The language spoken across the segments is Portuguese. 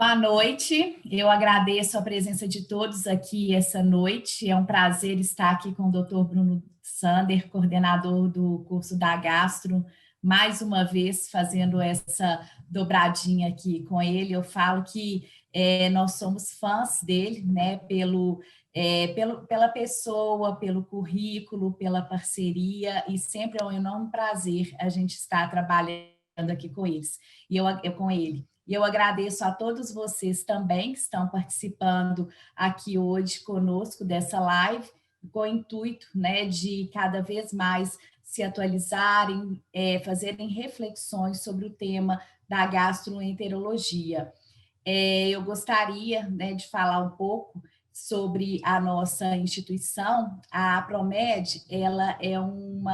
Boa noite, eu agradeço a presença de todos aqui essa noite. É um prazer estar aqui com o Dr. Bruno Sander, coordenador do curso da Gastro, mais uma vez fazendo essa dobradinha aqui com ele. Eu falo que nós somos fãs dele, né, pela pessoa, pelo currículo, pela parceria, e sempre é um enorme prazer a gente estar trabalhando aqui com eles, eu com ele. E eu agradeço a todos vocês também que estão participando aqui hoje conosco dessa live, com o intuito, né, de cada vez mais se atualizarem, fazerem reflexões sobre o tema da gastroenterologia. Eu gostaria, né, de falar um pouco sobre a nossa instituição. A Promed, ela é um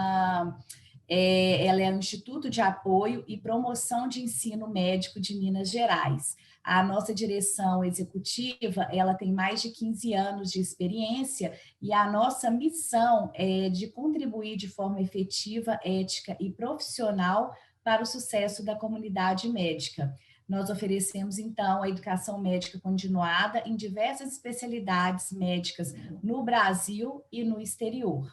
Instituto de Apoio e Promoção de Ensino Médico de Minas Gerais. A nossa direção executiva, ela tem mais de 15 anos de experiência e a nossa missão é de contribuir de forma efetiva, ética e profissional para o sucesso da comunidade médica. Nós oferecemos, então, a educação médica continuada em diversas especialidades médicas no Brasil e no exterior.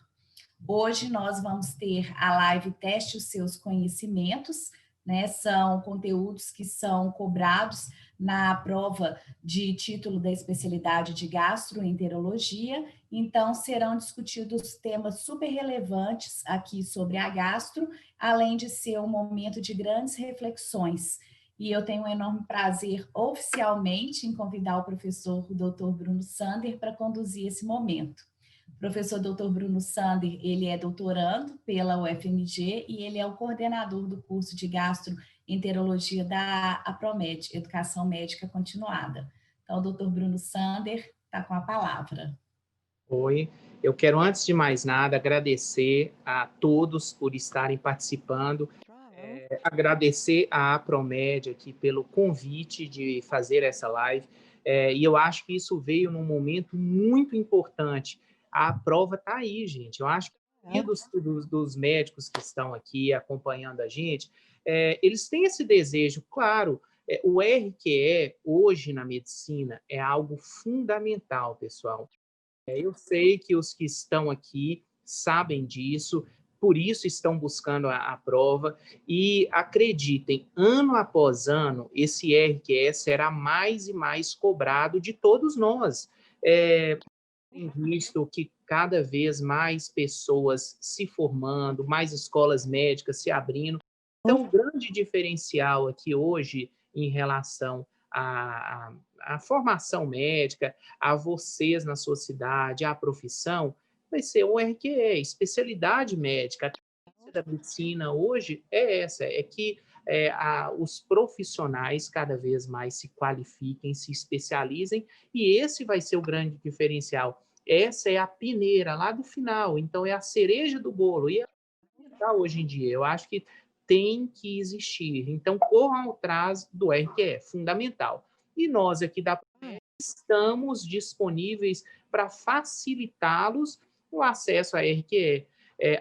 Hoje nós vamos ter a live Teste os Seus Conhecimentos, né? São conteúdos que são cobrados na prova de título da especialidade de gastroenterologia, então serão discutidos temas super relevantes aqui sobre a gastro, além de ser um momento de grandes reflexões. E eu tenho um enorme prazer, oficialmente, em convidar o professor Dr. Bruno Sander para conduzir esse momento. O professor Dr. Bruno Sander, ele é doutorando pela UFMG e ele é o coordenador do curso de gastroenterologia da APROMED, Educação Médica Continuada. Então, o Dr. Bruno Sander está com a palavra. Oi, eu quero, antes de mais nada, agradecer a todos por estarem participando, agradecer à Promed aqui pelo convite de fazer essa live, e eu acho que isso veio num momento muito importante. A prova está aí, gente. Eu acho que a maioria dos médicos que estão aqui acompanhando a gente, eles têm esse desejo, claro. O RQE, hoje na medicina, é algo fundamental, pessoal. Eu sei que os que estão aqui sabem disso, por isso estão buscando a prova, e acreditem, ano após ano, esse RQE será mais e mais cobrado de todos nós. Tem visto que cada vez mais pessoas se formando, mais escolas médicas se abrindo. Então, o grande diferencial aqui hoje, em relação à formação médica, a vocês na sua cidade, à profissão, vai ser o RQE, especialidade médica. A tendência da medicina hoje é essa, é que os profissionais cada vez mais se qualifiquem, se especializem, e esse vai ser o grande diferencial. Essa é a peneira lá do final, então é a cereja do bolo, e é fundamental hoje em dia. Eu acho que tem que existir. Então, corram atrás do RQE, fundamental. E nós aqui da estamos disponíveis para facilitá-los o acesso à RQE.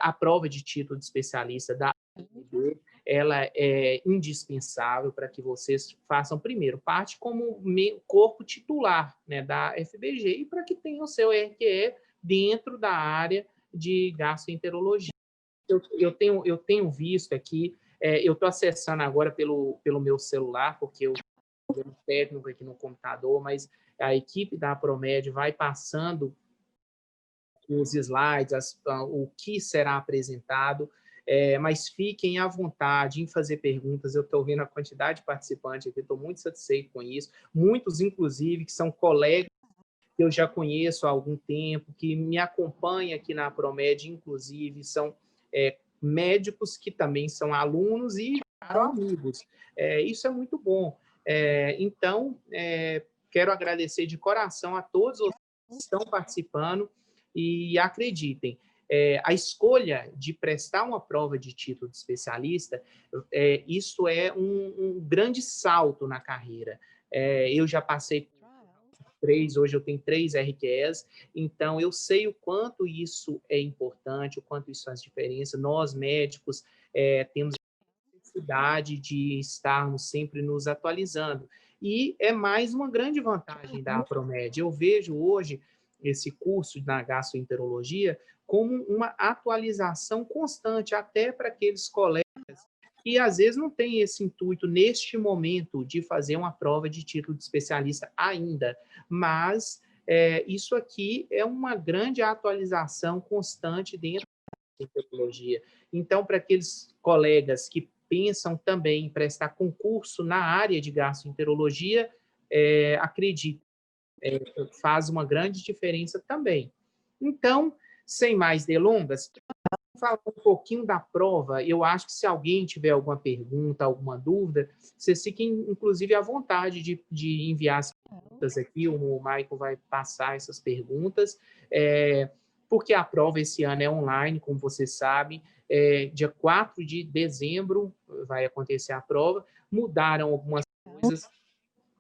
A prova de título de especialista da UFMG, ela é indispensável para que vocês façam, primeiro, parte como corpo titular, né, da FBG, e para que tenham o seu RQE dentro da área de gastroenterologia. Eu tenho visto aqui, eu estou acessando agora pelo meu celular, porque eu estou técnico aqui no computador, mas a equipe da Promed vai passando os slides, o que será apresentado, mas fiquem à vontade em fazer perguntas. Eu estou vendo a quantidade de participantes aqui, estou muito satisfeito com isso. Muitos, inclusive, que são colegas que eu já conheço há algum tempo, que me acompanham aqui na Promed, inclusive, são médicos que também são alunos e amigos. Isso é muito bom. Então, quero agradecer de coração a todos os que estão participando e acreditem, a escolha de prestar uma prova de título de especialista, isso é um grande salto na carreira. Eu já passei hoje eu tenho 3 RQEs, então eu sei o quanto isso é importante, o quanto isso faz diferença. Nós, médicos, temos necessidade de estarmos sempre nos atualizando. e é mais uma grande vantagem da Apromed. Eu vejo hoje esse curso na gastroenterologia como uma atualização constante, até para aqueles colegas que às vezes não têm esse intuito neste momento de fazer uma prova de título de especialista ainda, mas isso aqui é uma grande atualização constante dentro da tecnologia. Então, para aqueles colegas que pensam também em prestar concurso na área de gastroenterologia, acredito, faz uma grande diferença também. Então, sem mais delongas, vamos falar um pouquinho da prova. Eu acho que se alguém tiver alguma pergunta, alguma dúvida, vocês fiquem, inclusive, à vontade de enviar as perguntas aqui. O Michael vai passar essas perguntas, porque a prova esse ano é online, como vocês sabem. Dia 4 de dezembro vai acontecer a prova. Mudaram algumas coisas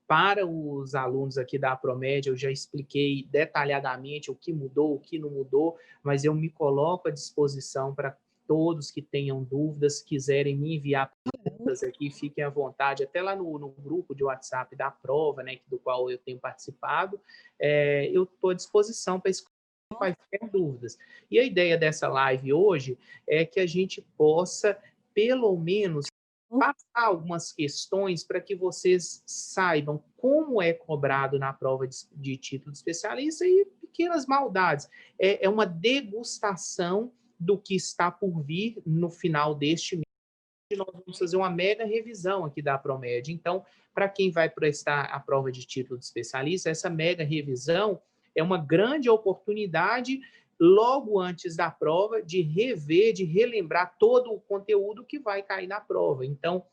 para os alunos aqui da Apromed. Eu já expliquei detalhadamente o que mudou, o que não mudou, mas eu me coloco à disposição para todos que tenham dúvidas, quiserem me enviar perguntas aqui, fiquem à vontade, até lá no grupo de WhatsApp da prova, né, do qual eu tenho participado, eu estou à disposição para quaisquer dúvidas. E a ideia dessa live hoje é que a gente possa, pelo menos, passar algumas questões para que vocês saibam como é cobrado na prova de título de especialista e pequenas maldades. É uma degustação do que está por vir no final deste mês. Nós vamos fazer uma mega revisão aqui da Apromed. Então, para quem vai prestar a prova de título de especialista, essa mega revisão é uma grande oportunidade, logo antes da prova, de rever, de relembrar todo o conteúdo que vai cair na prova. Então,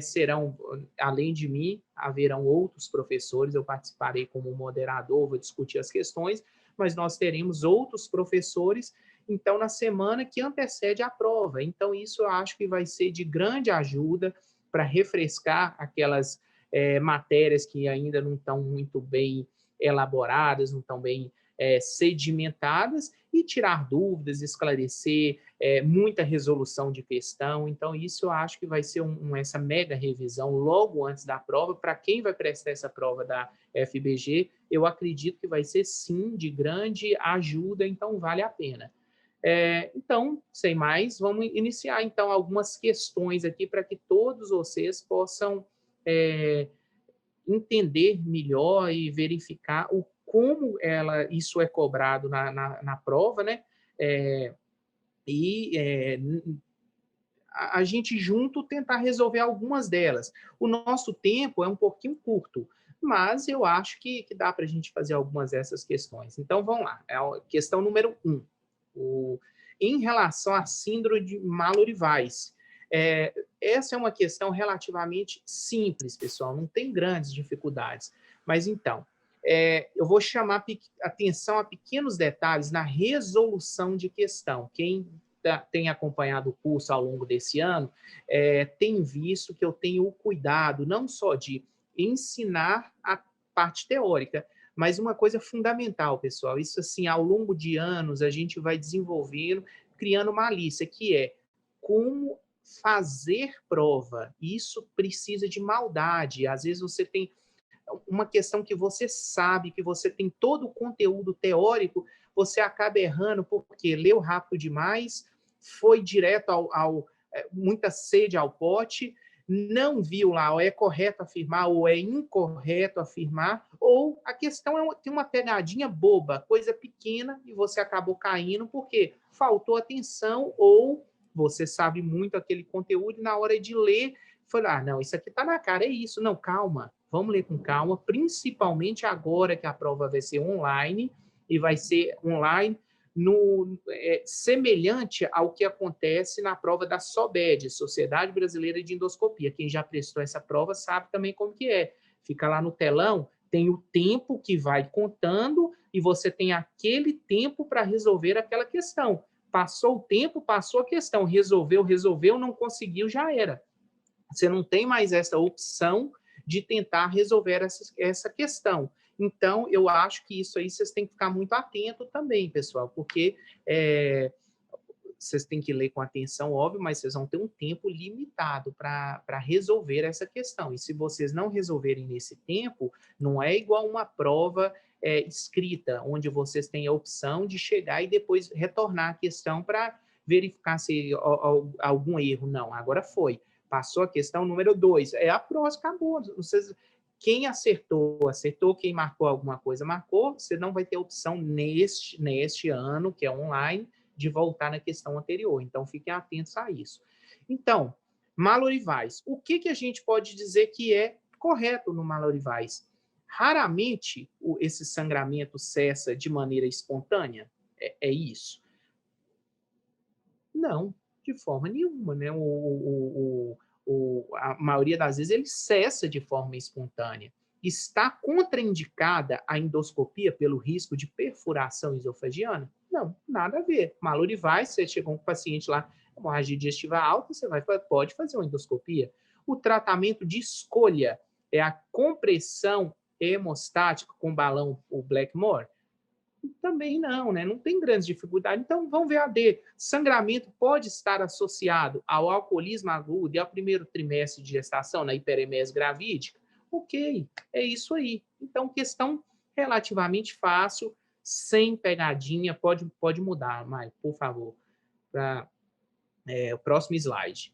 serão, além de mim, haverão outros professores, eu participarei como moderador, vou discutir as questões, mas nós teremos outros professores, então, na semana que antecede a prova. Então, isso eu acho que vai ser de grande ajuda para refrescar aquelas matérias que ainda não estão muito bem elaboradas, não estão bem sedimentadas, e tirar dúvidas, esclarecer, muita resolução de questão. Então, isso eu acho que vai ser essa mega revisão logo antes da prova. Para quem vai prestar essa prova da FBG, eu acredito que vai ser, sim, de grande ajuda, então vale a pena. Então, sem mais, vamos iniciar, então, algumas questões aqui para que todos vocês possam entender melhor e verificar como isso é cobrado na prova, né? A gente junto tentar resolver algumas delas. O nosso tempo é um pouquinho curto, mas eu acho que dá para a gente fazer algumas dessas questões. Então, vamos lá. A questão número 1. Em relação à síndrome de Mallory-Weiss, essa é uma questão relativamente simples, pessoal, não tem grandes dificuldades. Mas, então, eu vou chamar atenção a pequenos detalhes na resolução de questão. Quem tem acompanhado o curso ao longo desse ano, tem visto que eu tenho o cuidado não só de ensinar a parte teórica, mas uma coisa fundamental, pessoal, isso assim, ao longo de anos, a gente vai desenvolvendo, criando malícia, que é como fazer prova. Isso precisa de maldade. Às vezes você tem uma questão que você sabe, que você tem todo o conteúdo teórico, você acaba errando porque leu rápido demais, foi direto muita sede ao pote, não viu lá, ou é correto afirmar, ou é incorreto afirmar, ou a questão tem uma pegadinha boba, coisa pequena, e você acabou caindo porque faltou atenção, ou você sabe muito aquele conteúdo, e na hora de ler, foi não, isso aqui está na cara, é isso. Não, calma, vamos ler com calma, principalmente agora que a prova vai ser online, e vai ser online semelhante ao que acontece na prova da SOBED, Sociedade Brasileira de Endoscopia. Quem já prestou essa prova sabe também como que é. Fica lá no telão, tem o tempo que vai contando e você tem aquele tempo para resolver aquela questão. Passou o tempo, passou a questão. Resolveu, não conseguiu, já era. Você não tem mais essa opção de tentar resolver essa questão. Então, eu acho que isso aí vocês têm que ficar muito atento também, pessoal, porque vocês têm que ler com atenção, óbvio, mas vocês vão ter um tempo limitado para resolver essa questão. E se vocês não resolverem nesse tempo, não é igual uma prova escrita, onde vocês têm a opção de chegar e depois retornar a questão para verificar se algum erro. Não, agora foi. Passou a questão número 2. A prova acabou. Quem acertou, acertou. Quem marcou alguma coisa, marcou. Você não vai ter opção neste ano, que é online, de voltar na questão anterior. Então, fiquem atentos a isso. Então, Mallory-Weiss. O que a gente pode dizer que é correto no Mallory-Weiss? Raramente esse sangramento cessa de maneira espontânea. É isso? Não, de forma nenhuma, né? A maioria das vezes ele cessa de forma espontânea. Está contraindicada a endoscopia pelo risco de perfuração esofagiana? Não, nada a ver. Mallory-Weiss, você chegou com um paciente lá, hemorragia digestiva alta, você pode fazer uma endoscopia. O tratamento de escolha é a compressão hemostática com balão, o Blackmore? Também não, né? Não tem grande dificuldade. Então, vamos ver a D. Sangramento pode estar associado ao alcoolismo agudo e ao primeiro trimestre de gestação, na hiperemese gravídica? Ok, é isso aí. Então, questão relativamente fácil, sem pegadinha. Pode mudar, Maio, por favor, para o próximo slide.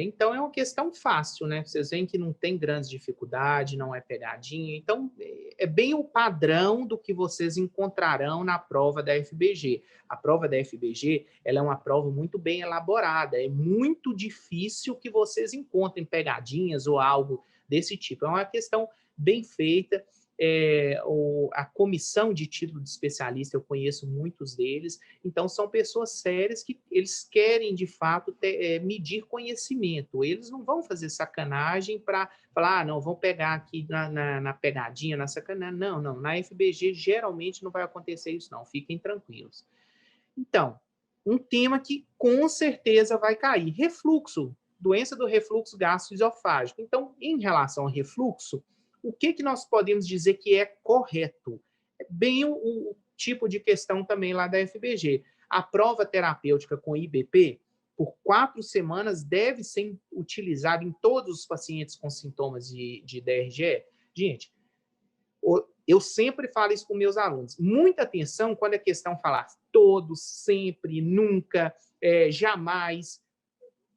Então, é uma questão fácil, né? Vocês veem que não tem grandes dificuldade, não é pegadinha. Então, é bem o padrão do que vocês encontrarão na prova da FBG. A prova da FBG, ela é uma prova muito bem elaborada. É muito difícil que vocês encontrem pegadinhas ou algo desse tipo. É uma questão bem feita. A comissão de título de especialista, eu conheço muitos deles, então são pessoas sérias que eles querem, de fato, medir conhecimento. Eles não vão fazer sacanagem para falar, não, vão pegar aqui na pegadinha, na sacanagem. Não, na FBG geralmente não vai acontecer isso, não. Fiquem tranquilos. Então, um tema que com certeza vai cair. Refluxo, doença do refluxo gastroesofágico. Então, em relação ao refluxo, o que nós podemos dizer que é correto? É bem o tipo de questão também lá da FBG. A prova terapêutica com IBP, por 4 semanas, deve ser utilizada em todos os pacientes com sintomas de DRGE. Gente, eu sempre falo isso com meus alunos. Muita atenção quando a questão falar todos, sempre, nunca, jamais.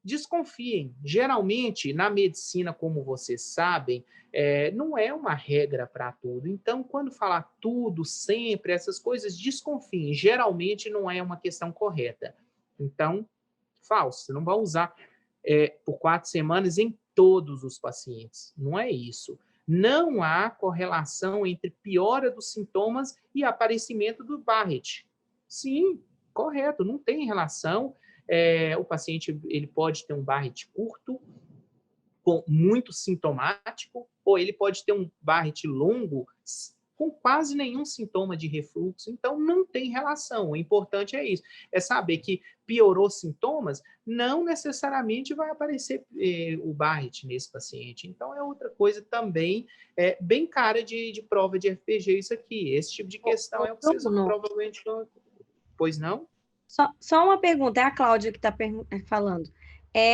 Desconfiem. Geralmente, na medicina, como vocês sabem, não é uma regra para tudo. Então, quando falar tudo, sempre, essas coisas, desconfiem. Geralmente, não é uma questão correta. Então, falso. Você não vai usar por 4 semanas em todos os pacientes. Não é isso. Não há correlação entre piora dos sintomas e aparecimento do Barrett. Sim, correto. Não tem relação. O paciente ele pode ter um Barrett curto, muito sintomático, ou ele pode ter um Barrett longo, com quase nenhum sintoma de refluxo. Então, não tem relação. O importante é isso. É saber que piorou sintomas, não necessariamente vai aparecer o Barrett nesse paciente. Então, é outra coisa também, bem cara de prova de FPG isso aqui. Esse tipo de questão é o que vocês provavelmente... Pois não? Só uma pergunta, é a Cláudia que está falando.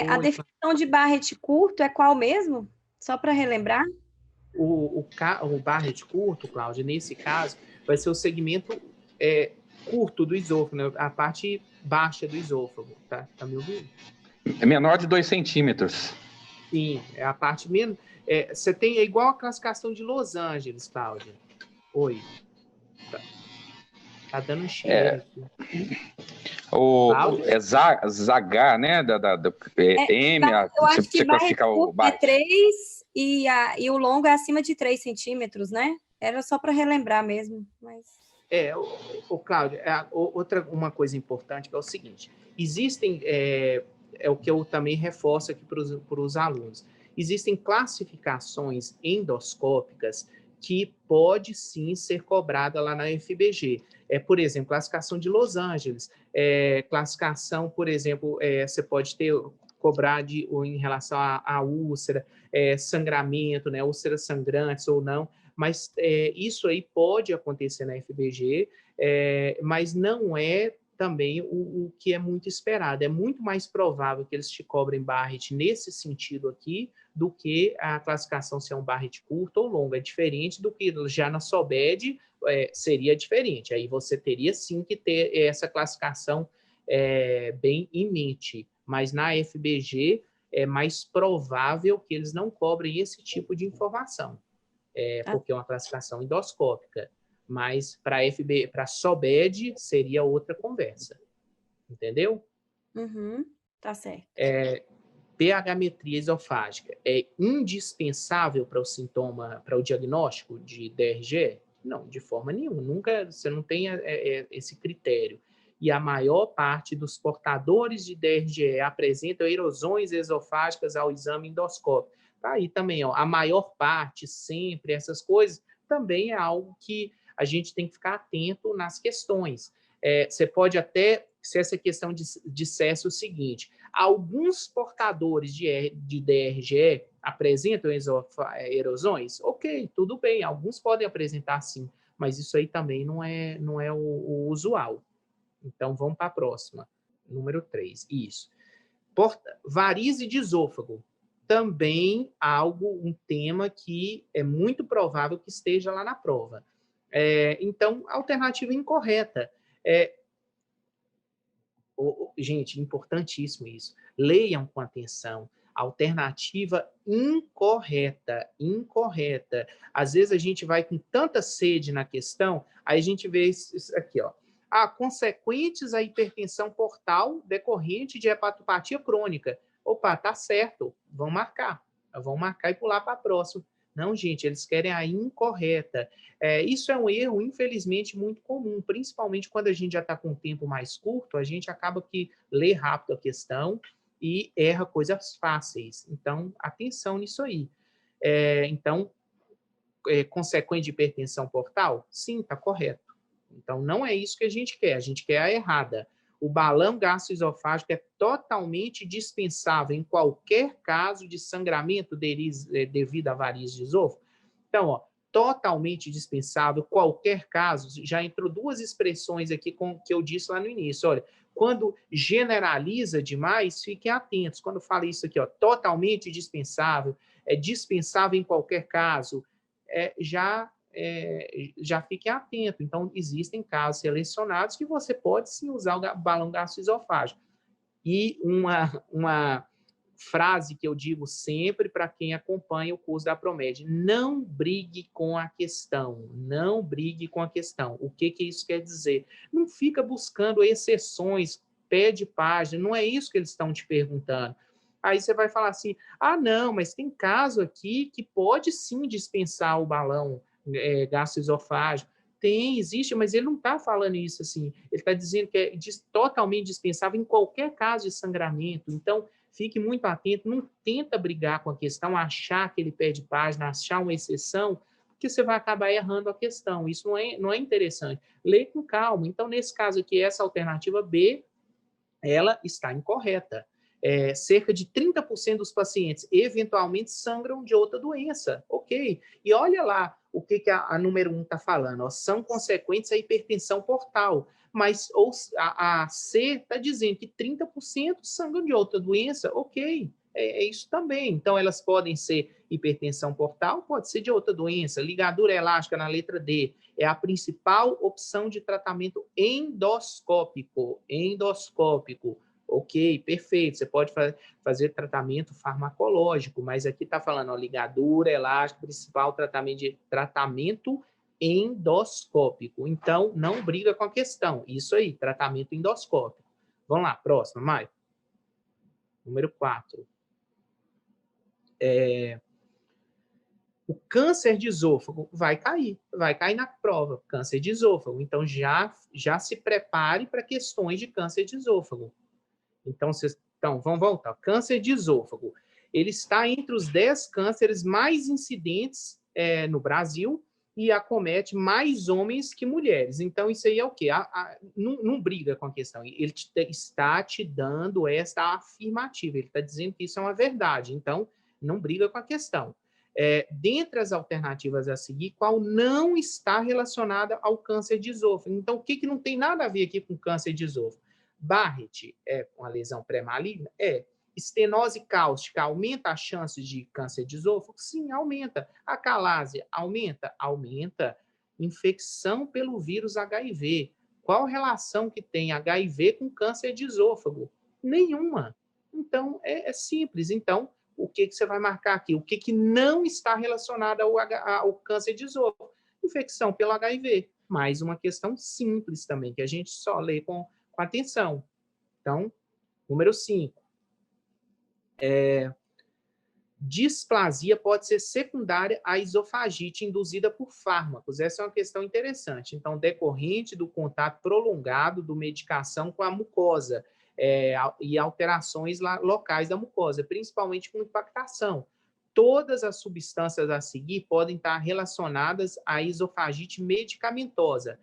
A definição de Barrett curto é qual mesmo? Só para relembrar. O Barrett curto, Cláudia, nesse caso, vai ser o segmento curto do esôfago, né? A parte baixa do esôfago, tá? Tá me ouvindo? É menor de 2 centímetros. Sim, é a parte menos... você tem igual a classificação de Los Angeles, Cláudia. Oi. Tá dando um cheiro aqui. Zagar, né? M, eu acho que classificar o Barrett é 3 e o longo é acima de 3 centímetros, né? Era só para relembrar mesmo. Mas... Cláudia, uma coisa importante que é o seguinte: existem, o que eu também reforço aqui para os alunos, existem classificações endoscópicas que pode sim ser cobrada lá na FBG. Por exemplo, classificação de Los Angeles, classificação, por exemplo, você pode cobrar em relação à úlcera, sangramento, né, úlceras sangrantes ou não, mas isso aí pode acontecer na FBG, mas não é também o que é muito esperado. É muito mais provável que eles te cobrem Barrett nesse sentido aqui do que a classificação se é um Barrett curto ou longo. É diferente do que já na SOBED seria diferente. Aí você teria sim que ter essa classificação bem em mente. Mas na FBG é mais provável que eles não cobrem esse tipo de informação, porque é uma classificação endoscópica. Mas para SOBED seria outra conversa. Entendeu? Uhum, tá certo. pH-metria esofágica é indispensável para o sintoma, para o diagnóstico de DRGE? Não, de forma nenhuma. Nunca, você não tem esse critério. E a maior parte dos portadores de DRGE apresentam erosões esofágicas ao exame endoscópico. Tá aí também, ó, a maior parte, sempre, essas coisas, também é algo que a gente tem que ficar atento nas questões. Você pode até, se essa questão dissesse o seguinte, alguns portadores de DRGE apresentam erosões? Ok, tudo bem, alguns podem apresentar sim, mas isso aí também não é o usual. Então, vamos para a próxima. Número 3, isso. Varize de esôfago. Também um tema que é muito provável que esteja lá na prova. Então, alternativa incorreta. Gente, importantíssimo isso. Leiam com atenção. Alternativa incorreta. Às vezes a gente vai com tanta sede na questão, aí a gente vê isso aqui, ó. Consequentes à hipertensão portal decorrente de hepatopatia crônica. Opa, tá certo. Vão marcar e pular para a próxima. Não, gente, eles querem a incorreta. Isso é um erro, infelizmente, muito comum, principalmente quando a gente já está com um tempo mais curto, a gente acaba que lê rápido a questão e erra coisas fáceis. Então, atenção nisso aí. Então, consequente de hipertensão portal? Sim, está correto. Então, não é isso que a gente quer a errada. O balão gastroesofágico é totalmente dispensável em qualquer caso de sangramento devido a varizes de esôfago. Então, ó, totalmente dispensável, qualquer caso, já entrou duas expressões aqui que eu disse lá no início. Olha, quando generaliza demais, fiquem atentos. Quando fala isso aqui, ó, totalmente dispensável, dispensável em qualquer caso, já fiquem atentos. Então, existem casos selecionados que você pode sim usar o balão gastroesofágico. E uma frase que eu digo sempre para quem acompanha o curso da Promed: não brigue com a questão, não brigue com a questão. O que isso quer dizer? Não fica buscando exceções, pé de página, não é isso que eles estão te perguntando. Aí você vai falar assim, não, mas tem caso aqui que pode sim dispensar o balão gastroesofágico. Existe, mas ele não está falando isso assim. Ele está dizendo que é totalmente dispensável em qualquer caso de sangramento. Então, fique muito atento, não tenta brigar com a questão, achar aquele pé de página, achar uma exceção, porque você vai acabar errando a questão. Isso não é interessante. Lê com calma. Então, nesse caso aqui, essa alternativa B, ela está incorreta. Cerca de 30% dos pacientes eventualmente sangram de outra doença. Ok. E olha lá o que a número 1 está falando. Ó, são consequentes à hipertensão portal. Mas a C está dizendo que 30% sangram de outra doença. Ok. É isso também. Então, elas podem ser hipertensão portal, pode ser de outra doença. Ligadura elástica na letra D é a principal opção de tratamento endoscópico. Ok, perfeito. Você pode fazer tratamento farmacológico, mas aqui está falando, ó, ligadura elástica, principal tratamento endoscópico. Então, não briga com a questão. Isso aí, tratamento endoscópico. Vamos lá, próxima, Maio. Número 4. O câncer de esôfago vai cair na prova, câncer de esôfago. Então, já se prepare para questões de câncer de esôfago. Então, vamos voltar. Câncer de esôfago. Ele está entre os 10 cânceres mais incidentes no Brasil e acomete mais homens que mulheres. Então, isso aí é o quê? Não briga com a questão. Ele está te dando esta afirmativa. Ele está dizendo que isso é uma verdade. Então, não briga com a questão. dentre as alternativas a seguir, qual não está relacionada ao câncer de esôfago. Então, o que não tem nada a ver aqui com câncer de esôfago? Barrett é uma lesão pré-maligna? É. Estenose cáustica aumenta as chances de câncer de esôfago? Sim, aumenta. Acalásia aumenta? Aumenta. Infecção pelo vírus HIV. Qual relação que tem HIV com câncer de esôfago? Nenhuma. Então, é simples. Então, o que você vai marcar aqui? O que não está relacionado ao câncer de esôfago? Infecção pelo HIV. Mais uma questão simples também, que a gente só lê com atenção. Então, número 5. Displasia pode ser secundária à esofagite induzida por fármacos. Essa é uma questão interessante. Então, decorrente do contato prolongado do medicação com a mucosa e alterações locais da mucosa, principalmente com impactação. Todas as substâncias a seguir podem estar relacionadas à esofagite medicamentosa.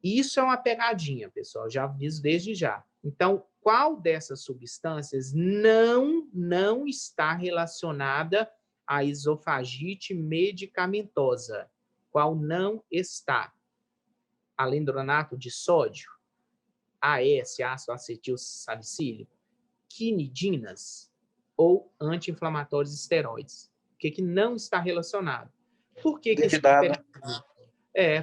Isso é uma pegadinha, pessoal, já aviso desde já. Então, qual dessas substâncias não está relacionada à esofagite medicamentosa? Qual não está? Alendronato de sódio, AS, ácido acetil salicílico, quinidinas ou anti-inflamatórios esteroides? O que não está relacionado? Por que isso está pegadinha?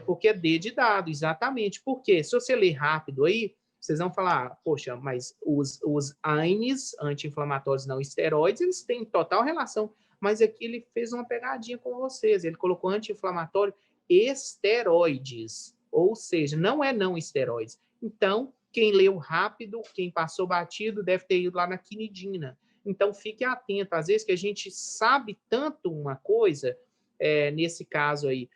Porque é D de dado, exatamente. Porque se você ler rápido aí, vocês vão falar, poxa, mas os AINES, anti-inflamatórios não esteroides, eles têm total relação. Mas aqui ele fez uma pegadinha com vocês. Ele colocou anti-inflamatório esteroides. Ou seja, não é não esteroides. Então, quem leu rápido, quem passou batido, deve ter ido lá na quinidina. Então, fique atento. Às vezes que a gente sabe tanto uma coisa, nesse caso aí,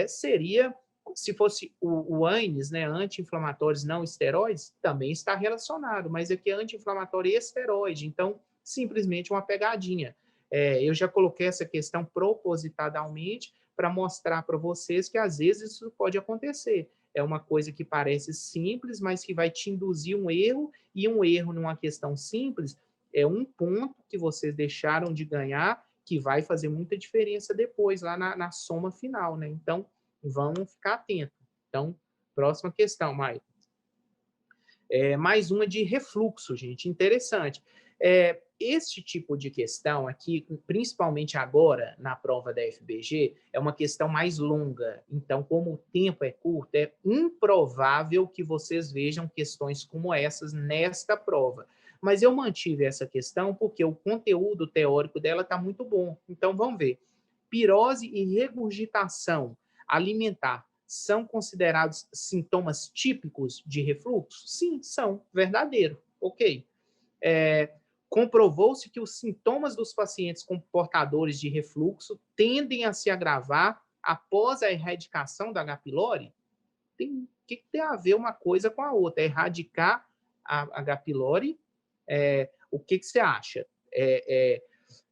seria, se fosse o AINES, né, anti-inflamatórios não esteroides, também está relacionado, mas aqui é anti-inflamatório e esteroide, então, simplesmente uma pegadinha. Eu já coloquei essa questão propositadamente para mostrar para vocês que, às vezes, isso pode acontecer. É uma coisa que parece simples, mas que vai te induzir um erro, e um erro numa questão simples é um ponto que vocês deixaram de ganhar, que vai fazer muita diferença depois, lá na soma final, né? Então, vamos ficar atentos. Então, próxima questão, Maicon. Mais uma de refluxo, gente, interessante. Este tipo de questão aqui, principalmente agora, na prova da FBG, é uma questão mais longa. Então, como o tempo é curto, é improvável que vocês vejam questões como essas nesta prova. Mas eu mantive essa questão porque o conteúdo teórico dela está muito bom. Então, vamos ver. Pirose e regurgitação alimentar são considerados sintomas típicos de refluxo? Sim, são. Verdadeiro. Ok. Comprovou-se que os sintomas dos pacientes com portadores de refluxo tendem a se agravar após a erradicação da H. pylori? O que tem a ver uma coisa com a outra? Erradicar a H. pylori, o que você acha?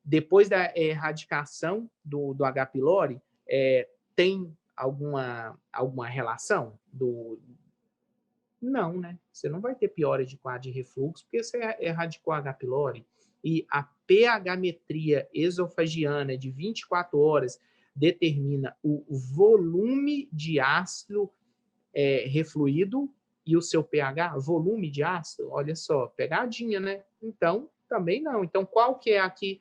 Depois da erradicação do H. pylori, tem alguma relação? Não, né? Você não vai ter piora de quadro de refluxo porque você erradicou a H. pylori. E a pH-metria esofagiana de 24 horas determina o volume de ácido refluído e o seu pH, volume de ácido, olha só, pegadinha, né? Então, também não. Então, qual que é aqui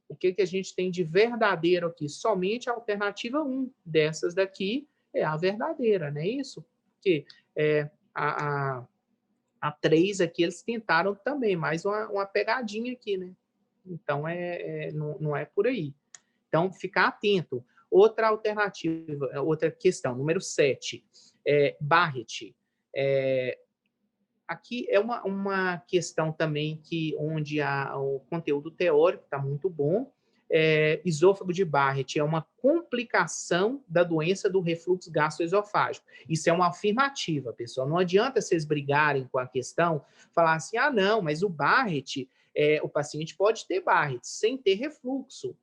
o que a gente tem de verdadeiro aqui? Somente a alternativa 1 dessas daqui é a verdadeira, não é isso? Porque a 3 aqui, eles tentaram também, mais uma pegadinha aqui, né? Então, não é por aí. Então, ficar atento. Outra alternativa, outra questão, número 7, Barrett. Aqui é uma questão também onde o conteúdo teórico está muito bom. Esôfago de Barrett é uma complicação da doença do refluxo gastroesofágico. Isso é uma afirmativa, pessoal. Não adianta vocês brigarem com a questão, falar assim, não, mas o Barrett, o paciente pode ter Barrett sem ter refluxo.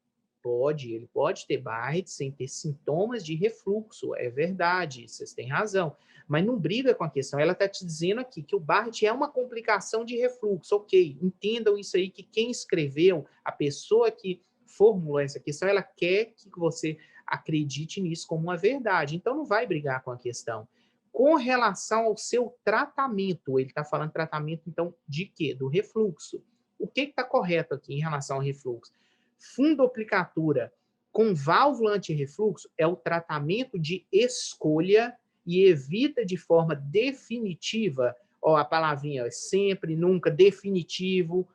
Ele pode ter Barrett sem ter sintomas de refluxo, é verdade, vocês têm razão. Mas não briga com a questão, ela está te dizendo aqui que o Barrett é uma complicação de refluxo, ok, entendam isso aí, que quem escreveu, a pessoa que formulou essa questão, ela quer que você acredite nisso como uma verdade. Então, não vai brigar com a questão. Com relação ao seu tratamento, ele está falando tratamento, então, de quê? Do refluxo. O que está correto aqui em relação ao refluxo? Fundoplicatura com válvula anti-refluxo é o tratamento de escolha e evita de forma definitiva, ó, a palavrinha é sempre, nunca, definitivo,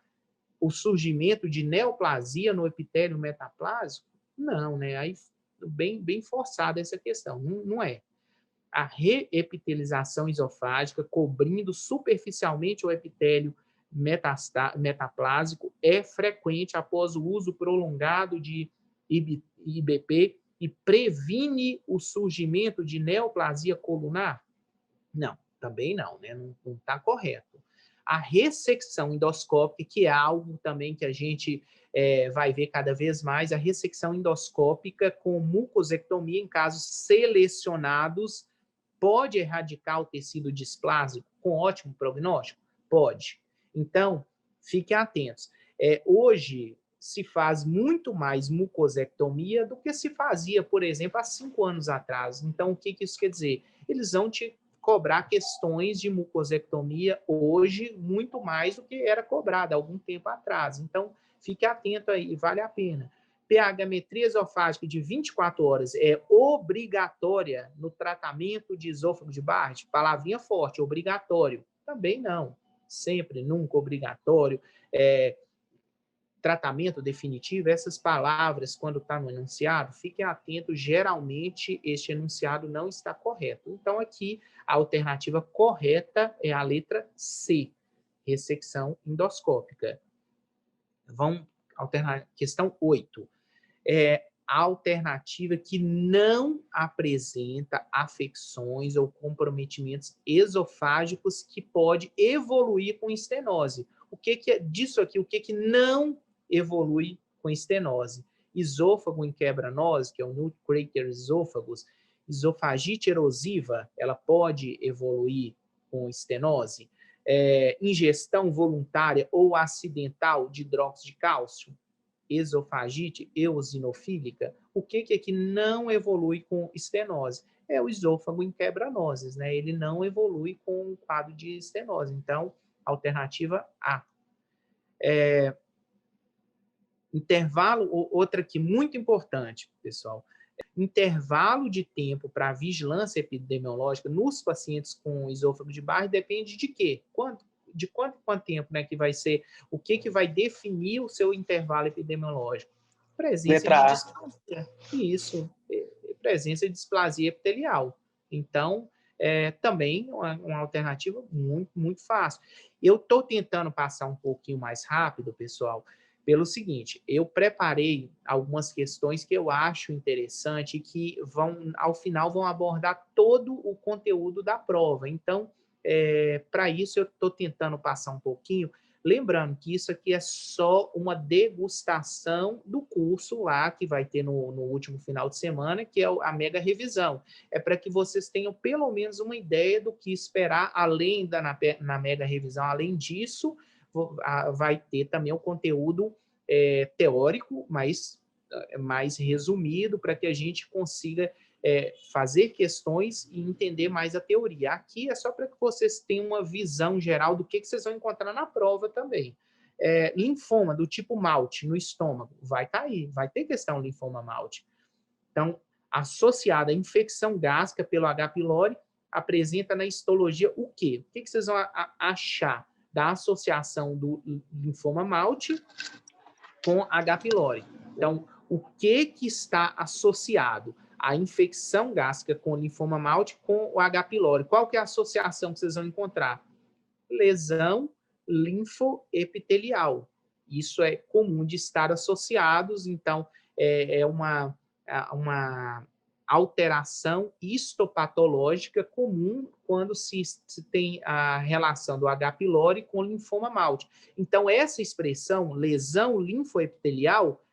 o surgimento de neoplasia no epitélio metaplásico? Não, né? Aí bem forçada essa questão, não é. A reepitelização esofágica, cobrindo superficialmente o epitélio metaplásico, é frequente após o uso prolongado de IBP e previne o surgimento de neoplasia colunar? Não, também não, né? Não está correto. A ressecção endoscópica, que é algo também que a gente vai ver cada vez mais, a ressecção endoscópica com mucosectomia em casos selecionados, pode erradicar o tecido displásico com ótimo prognóstico? Pode. Então, fiquem atentos. Hoje, se faz muito mais mucosectomia do que se fazia, por exemplo, há 5 anos atrás. Então, o que isso quer dizer? Eles vão te cobrar questões de mucosectomia hoje muito mais do que era cobrado há algum tempo atrás. Então, fique atento aí, vale a pena. pH-metria esofágica de 24 horas é obrigatória no tratamento de esôfago de Barrett? Palavrinha forte, obrigatório. Também não. Sempre, nunca obrigatório. Tratamento definitivo, essas palavras, quando está no enunciado, fiquem atentos, geralmente este enunciado não está correto. Então, aqui, a alternativa correta é a letra C, ressecção endoscópica. Vamos alternar, questão 8. A alternativa que não apresenta afecções ou comprometimentos esofágicos que pode evoluir com estenose. O que é disso aqui? O que não evolui com estenose? Esôfago em quebranose, que é o Nutcracker esôfagos, esofagite erosiva, ela pode evoluir com estenose? Ingestão voluntária ou acidental de hidróxido de cálcio, esofagite eosinofílica, o que é que não evolui com estenose? É o esôfago em quebranoses, né? Ele não evolui com um quadro de estenose. Então, alternativa A. Intervalo, outra aqui muito importante, pessoal, intervalo de tempo para vigilância epidemiológica nos pacientes com esôfago de Barrett depende de quê? De quanto tempo, né, que vai ser, o que vai definir o seu intervalo epidemiológico? Presença de displasia. Isso, presença de displasia epitelial. Então, também uma alternativa muito fácil. Eu estou tentando passar um pouquinho mais rápido, pessoal, pelo seguinte, eu preparei algumas questões que eu acho interessante e que ao final, vão abordar todo o conteúdo da prova. Então, para isso, eu estou tentando passar um pouquinho, lembrando que isso aqui é só uma degustação do curso lá, que vai ter no último final de semana, que é a mega revisão. É para que vocês tenham pelo menos uma ideia do que esperar, além na mega revisão. Além disso, vai ter também o conteúdo teórico, mas mais resumido, para que a gente consiga fazer questões e entender mais a teoria. Aqui é só para que vocês tenham uma visão geral do que vocês vão encontrar na prova também. Linfoma do tipo Malte no estômago, vai estar aí, vai ter questão linfoma Malte. Então, associada à infecção gástrica pelo H. pylori, apresenta na histologia o quê? O que vocês vão achar da associação do linfoma Malte com H. pylori? Então, o que está associado à infecção gástrica com linfoma Malte com o H. pylori? Qual que é a associação que vocês vão encontrar? Lesão linfoepitelial. Isso é comum de estar associados, então é uma alteração histopatológica comum quando se tem a relação do H. pylori com linfoma Malte. Então, essa expressão, lesão linfoepitelial,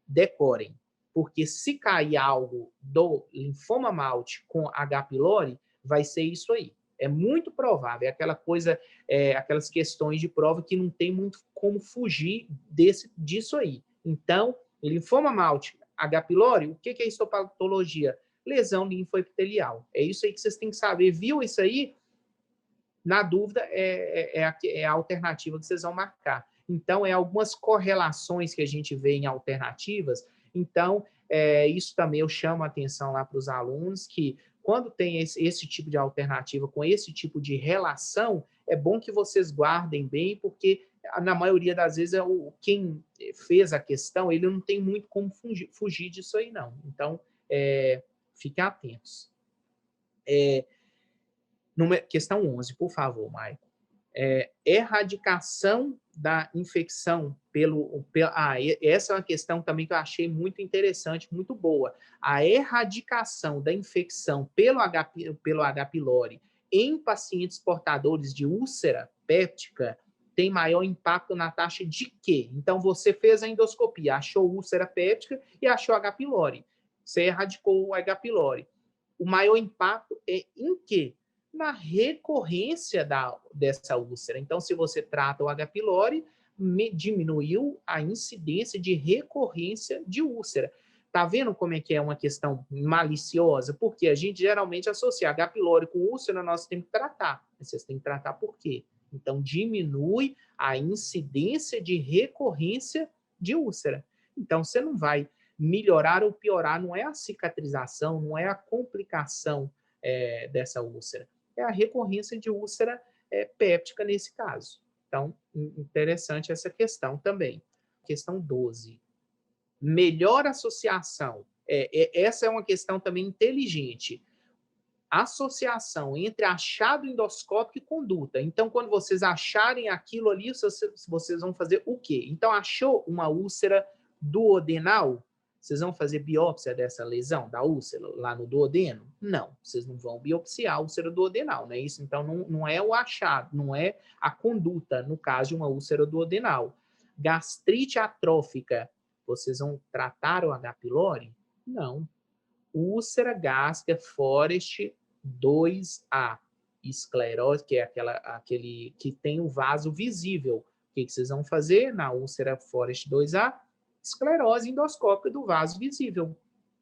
decorem, porque se cair algo do linfoma Malte com H. pylori, vai ser isso aí. É muito provável, é aquela coisa, aquelas questões de prova que não tem muito como fugir disso aí. Então, Linfoma malte, H. pylori, o que é histopatologia? Lesão linfoepitelial. É isso aí que vocês têm que saber. Viu isso aí? Na dúvida, é a alternativa que vocês vão marcar. Então, algumas correlações que a gente vê em alternativas. Então, isso também eu chamo a atenção lá para os alunos, que quando tem esse tipo de alternativa com esse tipo de relação, é bom que vocês guardem bem, porque na maioria das vezes quem fez a questão, ele não tem muito como fugir disso aí, não. Então, fiquem atentos. Questão 11, por favor, Maicon. Erradicação da infecção essa é uma questão também que eu achei muito interessante, muito boa. A erradicação da infecção pelo H. pylori em pacientes portadores de úlcera péptica tem maior impacto na taxa de quê? Então, você fez a endoscopia, achou úlcera péptica e achou H. pylori. Você erradicou o H. pylori. O maior impacto é em quê? Na recorrência dessa úlcera. Então, se você trata o H. pylori, diminuiu a incidência de recorrência de úlcera. Tá vendo como é que é uma questão maliciosa? Porque a gente geralmente associa H. pylori com úlcera, nós temos que tratar. Vocês têm que tratar por quê? Então, diminui a incidência de recorrência de úlcera. Então, você não vai melhorar ou piorar, não é a cicatrização, não é a complicação dessa úlcera. É a recorrência de úlcera péptica nesse caso. Então, interessante essa questão também. Questão 12. Melhor associação. Essa é uma questão também inteligente. Associação entre achado endoscópico e conduta. Então, quando vocês acharem aquilo ali, vocês vão fazer o quê? Então, achou uma úlcera duodenal? Vocês vão fazer biópsia dessa lesão, da úlcera, lá no duodeno? Não, vocês não vão biopsiar a úlcera duodenal, não é isso? Então, não é o achado, não é a conduta, no caso de uma úlcera duodenal. Gastrite atrófica, vocês vão tratar o H. pylori? Não. Úlcera gástrica Forest 2A, esclerose, que é aquele que tem o vaso visível. O que vocês vão fazer na úlcera Forest 2A? Esclerose endoscópica do vaso visível.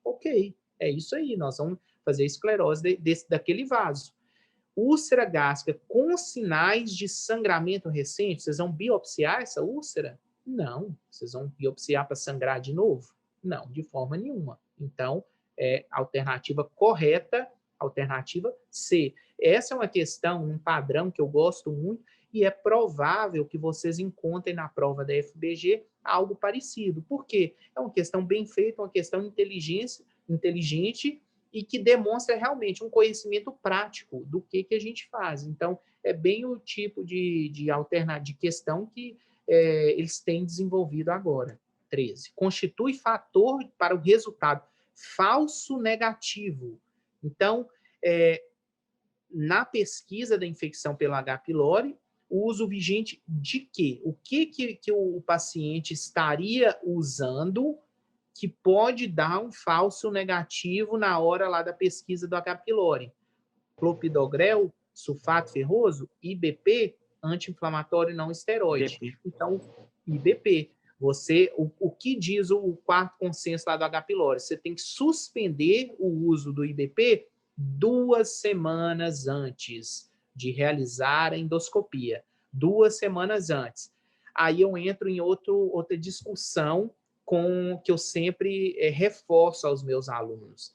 Ok, é isso aí, nós vamos fazer esclerose daquele vaso. Úlcera gástrica com sinais de sangramento recente, vocês vão biopsiar essa úlcera? Não. Vocês vão biopsiar para sangrar de novo? Não, de forma nenhuma. Então, alternativa correta, alternativa C. Essa é uma questão, um padrão que eu gosto muito, e é provável que vocês encontrem na prova da FBG algo parecido. Por quê? É uma questão bem feita, uma questão inteligente e que demonstra realmente um conhecimento prático do que a gente faz. Então, é bem o tipo de questão que eles têm desenvolvido agora. 13. Constitui fator para o resultado falso negativo. Então, na pesquisa da infecção pelo H. pylori, o uso vigente de quê? O que o paciente estaria usando que pode dar um falso negativo na hora lá da pesquisa do H. pylori? Clopidogrel, sulfato ferroso, IBP, anti-inflamatório não esteroide. Então, IBP. O que diz o quarto consenso lá do H. pylori? Você tem que suspender o uso do IBP 2 semanas antes de realizar a endoscopia. 2 semanas antes. Aí eu entro em outra discussão que eu sempre reforço aos meus alunos.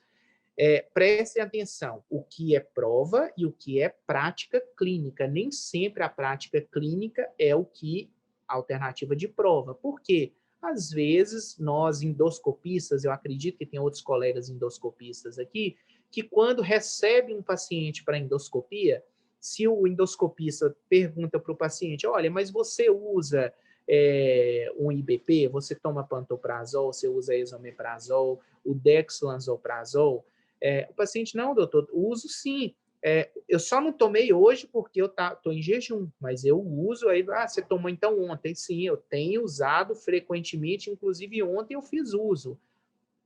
Prestem atenção, o que é prova e o que é prática clínica. Nem sempre a prática clínica é a alternativa de prova. Por quê? Às vezes, nós endoscopistas, eu acredito que tem outros colegas endoscopistas aqui, que quando recebe um paciente para endoscopia, se o endoscopista pergunta para o paciente, olha, mas você usa um IBP, você toma pantoprazol, você usa esomeprazol, o dexlansoprazol, o paciente, não, doutor, uso sim. Eu só não tomei hoje porque eu estou em jejum, mas eu uso. Aí, você tomou então ontem? Sim, eu tenho usado frequentemente, inclusive ontem eu fiz uso.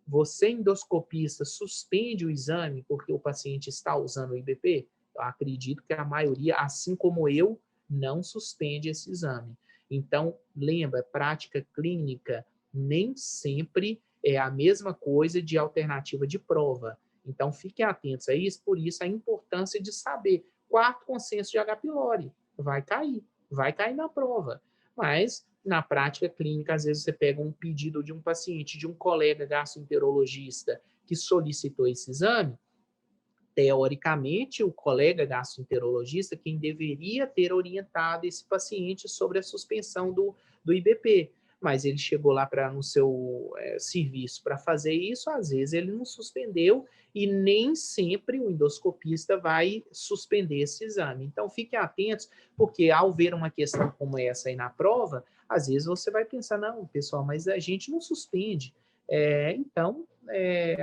Você, endoscopista, suspende o exame porque o paciente está usando o IBP? Eu acredito que a maioria, assim como eu, não suspende esse exame. Então, lembra, prática clínica Nem sempre é a mesma coisa de alternativa de prova. Então, fiquem atentos a isso, por isso a importância de saber. Quarto consenso de H. pylori, vai cair na prova. Mas, na prática clínica, às vezes você pega um pedido de um paciente, de um colega gastroenterologista que solicitou esse exame, teoricamente, o colega gastroenterologista quem deveria ter orientado esse paciente sobre a suspensão do IBP, mas ele chegou lá no seu serviço para fazer isso, às vezes ele não suspendeu e nem sempre o endoscopista vai suspender esse exame. Então, fiquem atentos, porque ao ver uma questão como essa aí na prova, às vezes você vai pensar, não, pessoal, mas a gente não suspende. Então,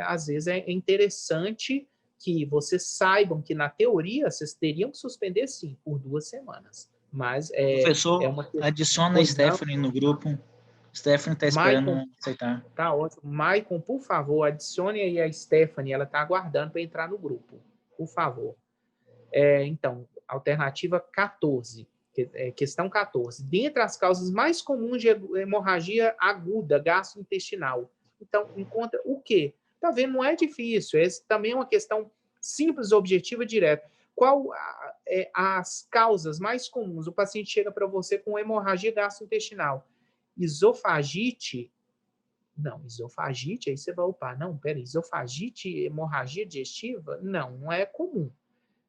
às vezes é interessante que vocês saibam que, na teoria, vocês teriam que suspender, sim, por 2 semanas. Mas Professor, uma... adiciona a Stephanie no grupo. Stephanie está esperando aceitar. Tá ótimo. Maicon, por favor, adicione aí a Stephanie, ela está aguardando para entrar no grupo. Por favor. Então, alternativa 14, questão 14. Dentre as causas mais comuns de hemorragia aguda gastrointestinal. Então, encontra o quê? Tá vendo? Não é difícil. Essa também é uma questão simples, objetiva, direta. Qual as causas mais comuns? O paciente chega para você com hemorragia gastrointestinal. Esofagite? Não, esofagite, aí você vai opar. Não, peraí, esofagite, hemorragia digestiva? Não é comum.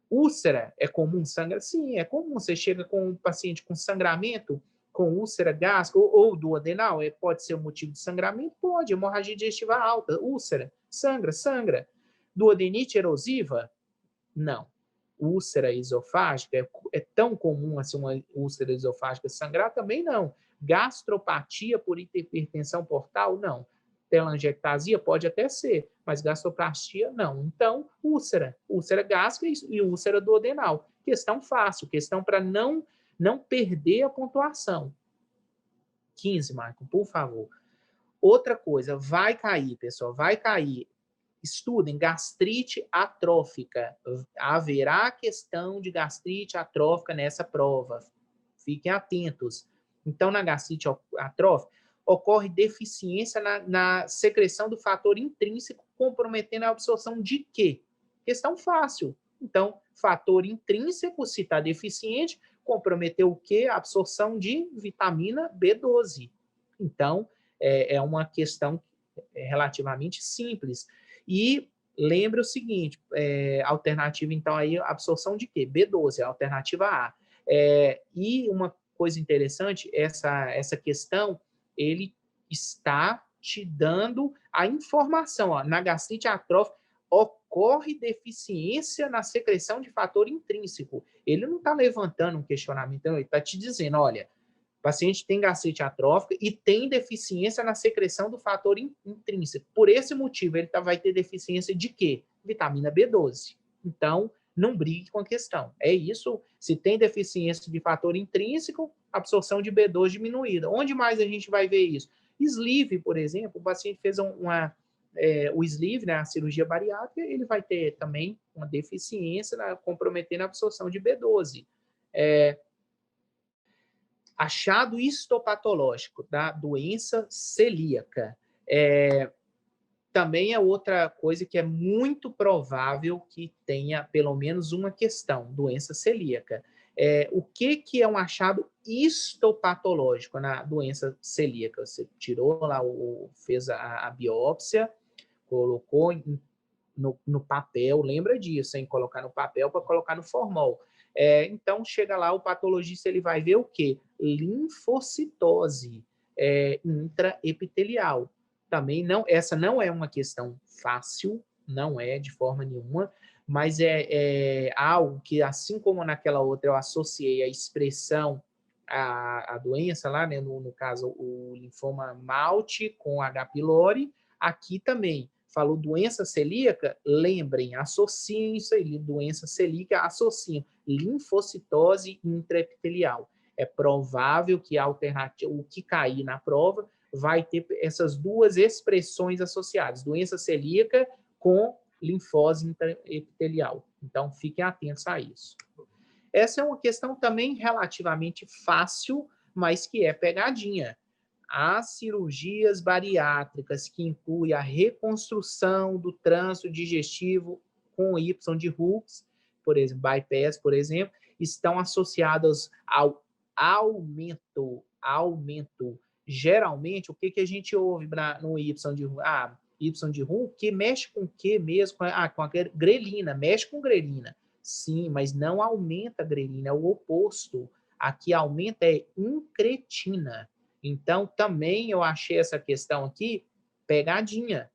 Úlcera é comum? Sangra? Sim, é comum. Você chega com um paciente com sangramento, com úlcera gástrica ou duodenal, pode ser um motivo de sangramento? Pode. Hemorragia digestiva alta, úlcera, sangra. Duodenite erosiva? Não. Úlcera esofágica é tão comum assim uma úlcera esofágica sangrar? Também não. Gastropatia por hipertensão portal? Não. Telangiectasia pode até ser, mas gastroplastia não. Então, úlcera gástrica e úlcera duodenal. Questão fácil, questão para não perder a pontuação. 15, Marco, por favor. Outra coisa, vai cair, pessoal, vai cair. Estudem gastrite atrófica. Haverá questão de gastrite atrófica nessa prova. Fiquem atentos. Então, na gastrite atrófica, ocorre deficiência na secreção do fator intrínseco, comprometendo a absorção de quê? Questão fácil. Então, fator intrínseco, se está deficiente, comprometeu o quê? A absorção de vitamina B12. Então, é uma questão relativamente simples. E lembre o seguinte, alternativa, então, aí, absorção de quê? B12, a alternativa A. E uma coisa interessante, essa questão, ele está te dando a informação. Ó, na gastrite atrófica, ocorre deficiência na secreção de fator intrínseco. Ele não está levantando um questionamento, ele está te dizendo, olha, o paciente tem gastrite atrófica e tem deficiência na secreção do fator intrínseco. Por esse motivo, ele vai ter deficiência de quê? Vitamina B12. Então, não brigue com a questão. É isso. Se tem deficiência de fator intrínseco, absorção de B12 diminuída. Onde mais a gente vai ver isso? Sleeve, por exemplo, o paciente fez o sleeve, né, a cirurgia bariátrica, ele vai ter também uma deficiência comprometendo a absorção de B12. Achado histopatológico da doença celíaca. Também é outra coisa que é muito provável que tenha pelo menos uma questão, doença celíaca. O que é um achado histopatológico na doença celíaca? Você tirou lá, fez a biópsia, colocou no papel, lembra disso, hein? Colocar no papel para colocar no formol. Então, chega lá, o patologista ele vai ver o quê? Linfocitose intraepitelial. Também essa não é uma questão fácil, não é de forma nenhuma, mas é algo que, assim como naquela outra eu associei a expressão à doença lá, né, no caso o linfoma Malte com H. pylori, aqui também falou doença celíaca, lembrem, associem isso aí, doença celíaca, associem linfocitose intraepitelial. É provável que a alternativa, o que cair na prova, vai ter essas duas expressões associadas, doença celíaca com linfose intraepitelial. Então, fiquem atentos a isso. Essa é uma questão também relativamente fácil, mas que é pegadinha. as cirurgias bariátricas, que incluem a reconstrução do trânsito digestivo com Y de Hooks, por exemplo, bypass, por exemplo, estão associadas ao aumento. Geralmente, o que a gente ouve no Y de Hooks? Y de Hooks, que mexe com o que mesmo? Com a grelina, mexe com grelina. Sim, mas não aumenta a grelina, é o oposto. Aqui aumenta é incretina. Então, também eu achei essa questão aqui pegadinha.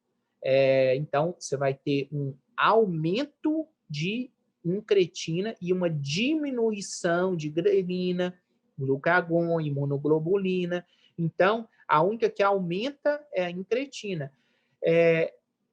Então, você vai ter um aumento de incretina e uma diminuição de grelina, glucagon, imunoglobulina. Então, a única que aumenta é a incretina.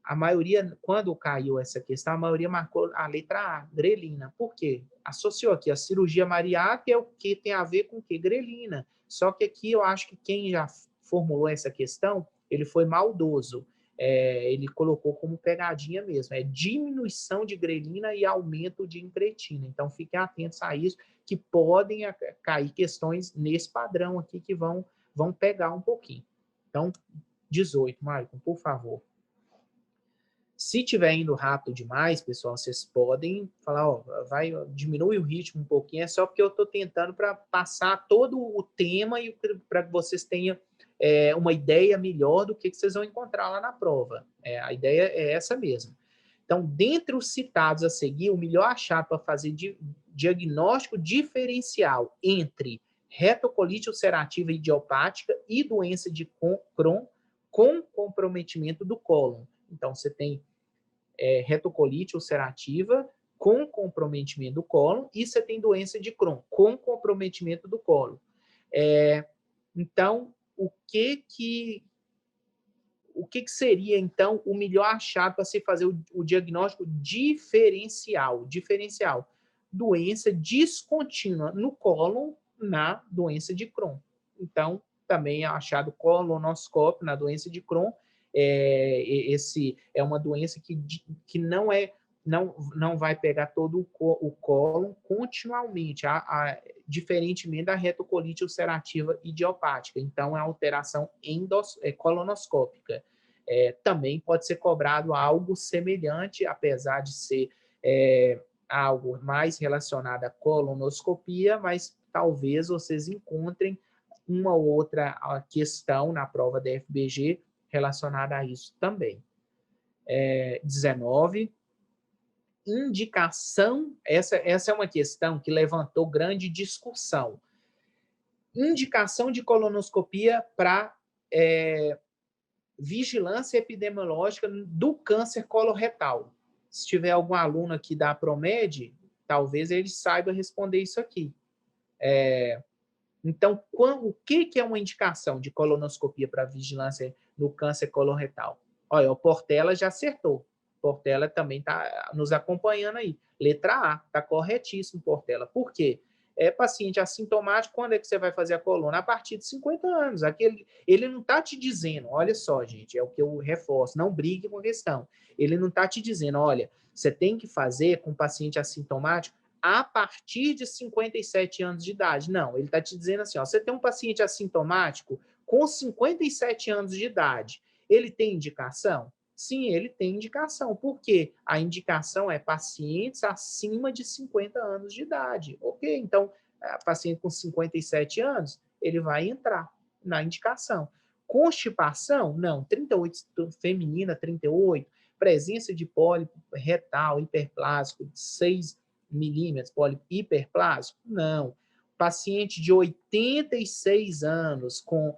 A maioria, quando caiu essa questão, a maioria marcou a letra A, grelina. Por quê? Associou aqui a cirurgia bariátrica, é o que tem a ver com o quê? Grelina. Só que aqui eu acho que quem já formulou essa questão, ele foi maldoso. Ele colocou como pegadinha mesmo. É diminuição de grelina e aumento de incretina. Então, fiquem atentos a isso, que podem cair questões nesse padrão aqui que vão pegar um pouquinho. Então, 18, Maicon, por favor. Se estiver indo rápido demais, pessoal, vocês podem falar, diminui o ritmo um pouquinho, é só porque eu estou tentando para passar todo o tema e para que vocês tenham uma ideia melhor do que vocês vão encontrar lá na prova. A ideia é essa mesmo. Então, dentre os citados a seguir, o melhor achado para fazer diagnóstico diferencial entre retocolite ulcerativa idiopática e doença de Crohn com comprometimento do cólon. Então, você tem retocolite ulcerativa com comprometimento do cólon e você tem doença de Crohn com comprometimento do cólon. Então, o que seria, então, o melhor achado para se fazer o diagnóstico diferencial? Doença descontínua no cólon na doença de Crohn. Então, também é achado colonoscópio na doença de Crohn. Esse é uma doença que não vai pegar todo o cólon continuamente, diferentemente da retocolite ulcerativa idiopática. Então, é alteração colonoscópica. Também pode ser cobrado algo semelhante, apesar de ser algo mais relacionado à colonoscopia, mas talvez vocês encontrem uma outra questão na prova da FBG relacionada a isso também. 19. Indicação, essa é uma questão que levantou grande discussão. Indicação de colonoscopia para vigilância epidemiológica do câncer coloretal. Se tiver algum aluno aqui da Promed, talvez ele saiba responder isso aqui. Então, o que é uma indicação de colonoscopia para vigilância no câncer coloretal? Olha, o Portela já acertou. Portela também está nos acompanhando aí. Letra A, está corretíssimo, Portela. Por quê? Paciente assintomático, quando é que você vai fazer a coluna? A partir de 50 anos. Ele não está te dizendo, olha só, gente, é o que eu reforço, não brigue com a questão. Ele não está te dizendo, olha, você tem que fazer com paciente assintomático a partir de 57 anos de idade. Não, ele está te dizendo assim, você tem um paciente assintomático com 57 anos de idade, ele tem indicação? Sim, ele tem indicação. Por quê? A indicação é pacientes acima de 50 anos de idade. Ok, então, paciente com 57 anos, ele vai entrar na indicação. Constipação? Não. 38, feminina, 38. Presença de pólipo retal hiperplásico, 6 milímetros, pólipo hiperplásico? Não. Paciente de 86 anos com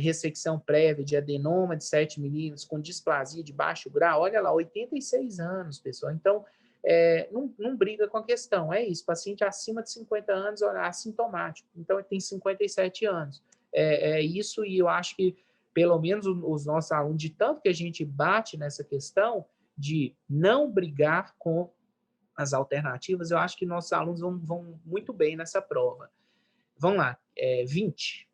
ressecção prévia de adenoma de 7 milímetros, com displasia de baixo grau, olha lá, 86 anos, pessoal. Então, não briga com a questão, é isso, paciente acima de 50 anos, assintomático, então ele tem 57 anos. É isso, e eu acho que, pelo menos os nossos alunos, de tanto que a gente bate nessa questão de não brigar com as alternativas, eu acho que nossos alunos vão muito bem nessa prova. Vamos lá, 20.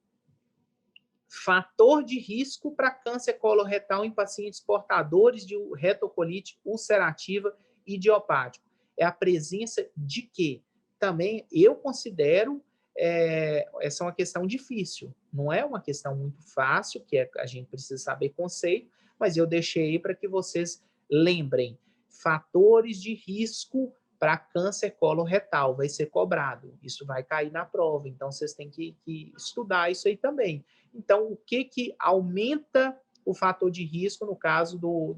Fator de risco para câncer coloretal em pacientes portadores de retocolite ulcerativa idiopática. É a presença de quê? Também eu considero essa é uma questão difícil. Não é uma questão muito fácil, que a gente precisa saber conceito, mas eu deixei para que vocês lembrem. Fatores de risco para câncer coloretal vai ser cobrado. Isso vai cair na prova. Então, vocês têm que estudar isso aí também. Então, o que aumenta o fator de risco no caso do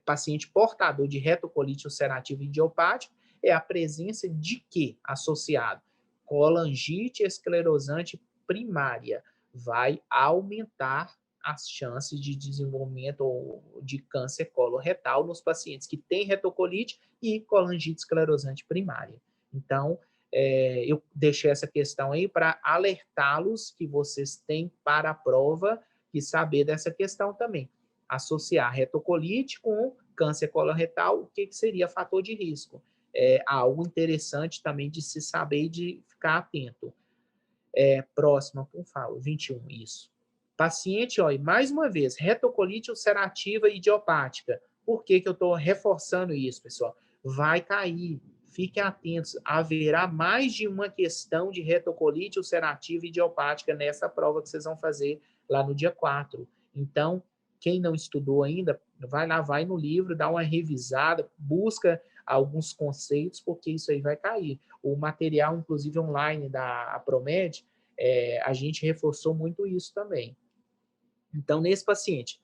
paciente portador de retocolite ulcerativa idiopática? É a presença de quê associado? Colangite esclerosante primária. Vai aumentar as chances de desenvolvimento de câncer coloretal nos pacientes que têm retocolite e colangite esclerosante primária. Então, eu deixei essa questão aí para alertá-los que vocês têm para a prova e saber dessa questão também. Associar retocolite com câncer coloretal, o que seria fator de risco? É algo interessante também de se saber e de ficar atento. Próxima, por favor, 21, isso. Paciente, ó, e mais uma vez, retocolite ulcerativa idiopática. Por que eu estou reforçando isso, pessoal? Vai cair, fiquem atentos, haverá mais de uma questão de retocolite ulcerativa idiopática nessa prova que vocês vão fazer lá no dia 4. Então, quem não estudou ainda, vai lá, vai no livro, dá uma revisada, busca alguns conceitos, porque isso aí vai cair. O material, inclusive, online da Apromed, a gente reforçou muito isso também. Então, nesse paciente,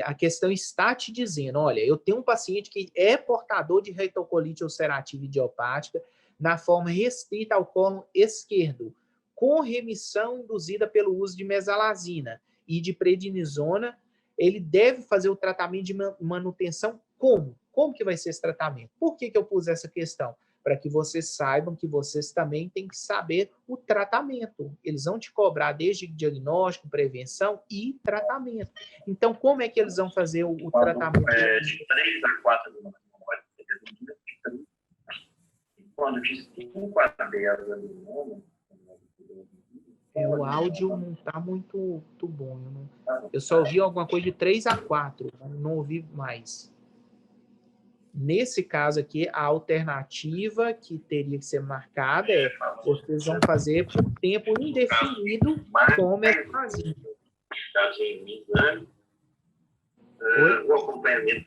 a questão está te dizendo, olha, eu tenho um paciente que é portador de retocolite ulcerativa idiopática na forma restrita ao cólon esquerdo, com remissão induzida pelo uso de mesalazina e de prednisona. Ele deve fazer o tratamento de manutenção como? Como que vai ser esse tratamento? Por que eu pus essa questão? Para que vocês saibam que vocês também têm que saber o tratamento. Eles vão te cobrar desde diagnóstico, prevenção e tratamento. Então, como é que eles vão fazer o tratamento? De 3 a 4 da memória, quando de 5 a 10 da memória, o áudio não está muito bom. Eu só ouvi alguma coisa de 3 a 4, não ouvi mais. Nesse caso aqui, a alternativa que teria que ser marcada é vocês vão fazer por tempo indefinido, como é fazido. O acompanhamento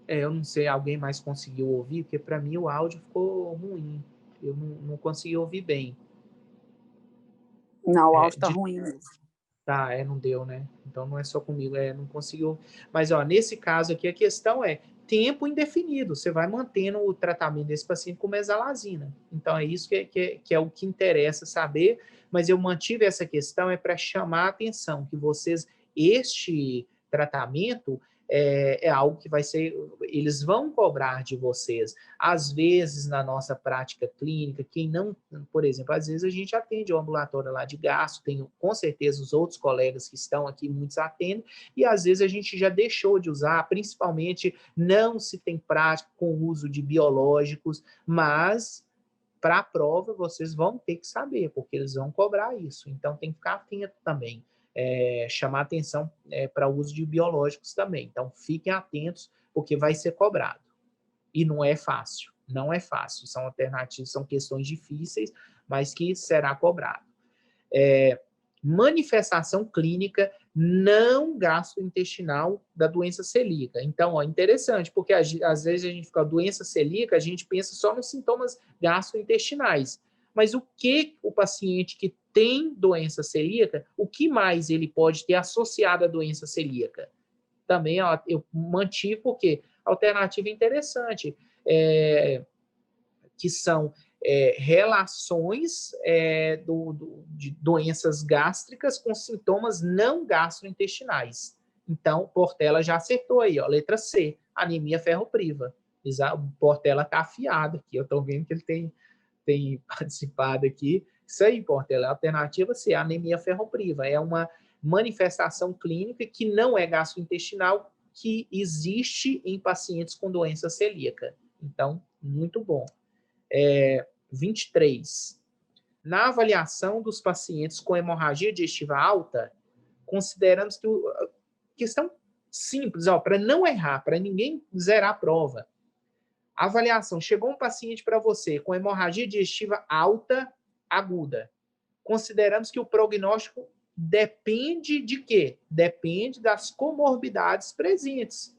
eu não sei, alguém mais conseguiu ouvir, porque para mim o áudio ficou ruim. Eu não consegui ouvir bem. Não, o áudio está ruim mesmo. Tá, não deu, né? Então não é só comigo, não conseguiu. Mas, ó, nesse caso aqui, a questão é tempo indefinido. Você vai mantendo o tratamento desse paciente com mesalazina. Então, é isso que é o que interessa saber. Mas eu mantive essa questão para chamar a atenção que vocês, este tratamento é algo que vai ser, eles vão cobrar de vocês. Às vezes, na nossa prática clínica, quem não, por exemplo, às vezes a gente atende o ambulatório lá de gastro, tem com certeza os outros colegas que estão aqui, muitos atendem, e às vezes a gente já deixou de usar, principalmente não se tem prática com o uso de biológicos, mas para a prova vocês vão ter que saber, porque eles vão cobrar isso, então tem que ficar atento também. Chamar atenção para o uso de biológicos também. Então, fiquem atentos, porque vai ser cobrado. E não é fácil. Não é fácil. São alternativas, são questões difíceis, mas que será cobrado. Manifestação clínica não gastrointestinal da doença celíaca. Então, ó, interessante, porque às vezes a gente fica doença celíaca, a gente pensa só nos sintomas gastrointestinais. Mas o que o paciente que tem doença celíaca, o que mais ele pode ter associado à doença celíaca? Também, ó, eu mantive porque alternativa interessante, que são relações de doenças gástricas com sintomas não gastrointestinais. Então, Portela já acertou aí, ó, letra C, anemia ferropriva. O Portela está afiado aqui, eu estou vendo que ele tem participado aqui. Isso aí, Portela, a alternativa C, anemia ferropriva. É uma manifestação clínica que não é gastrointestinal, que existe em pacientes com doença celíaca. Então, muito bom. 23. Na avaliação dos pacientes com hemorragia digestiva alta, consideramos que questão simples, para não errar, para ninguém zerar a prova. Avaliação. Chegou um paciente para você com hemorragia digestiva alta, aguda. Consideramos que o prognóstico depende de quê? Depende das comorbidades presentes.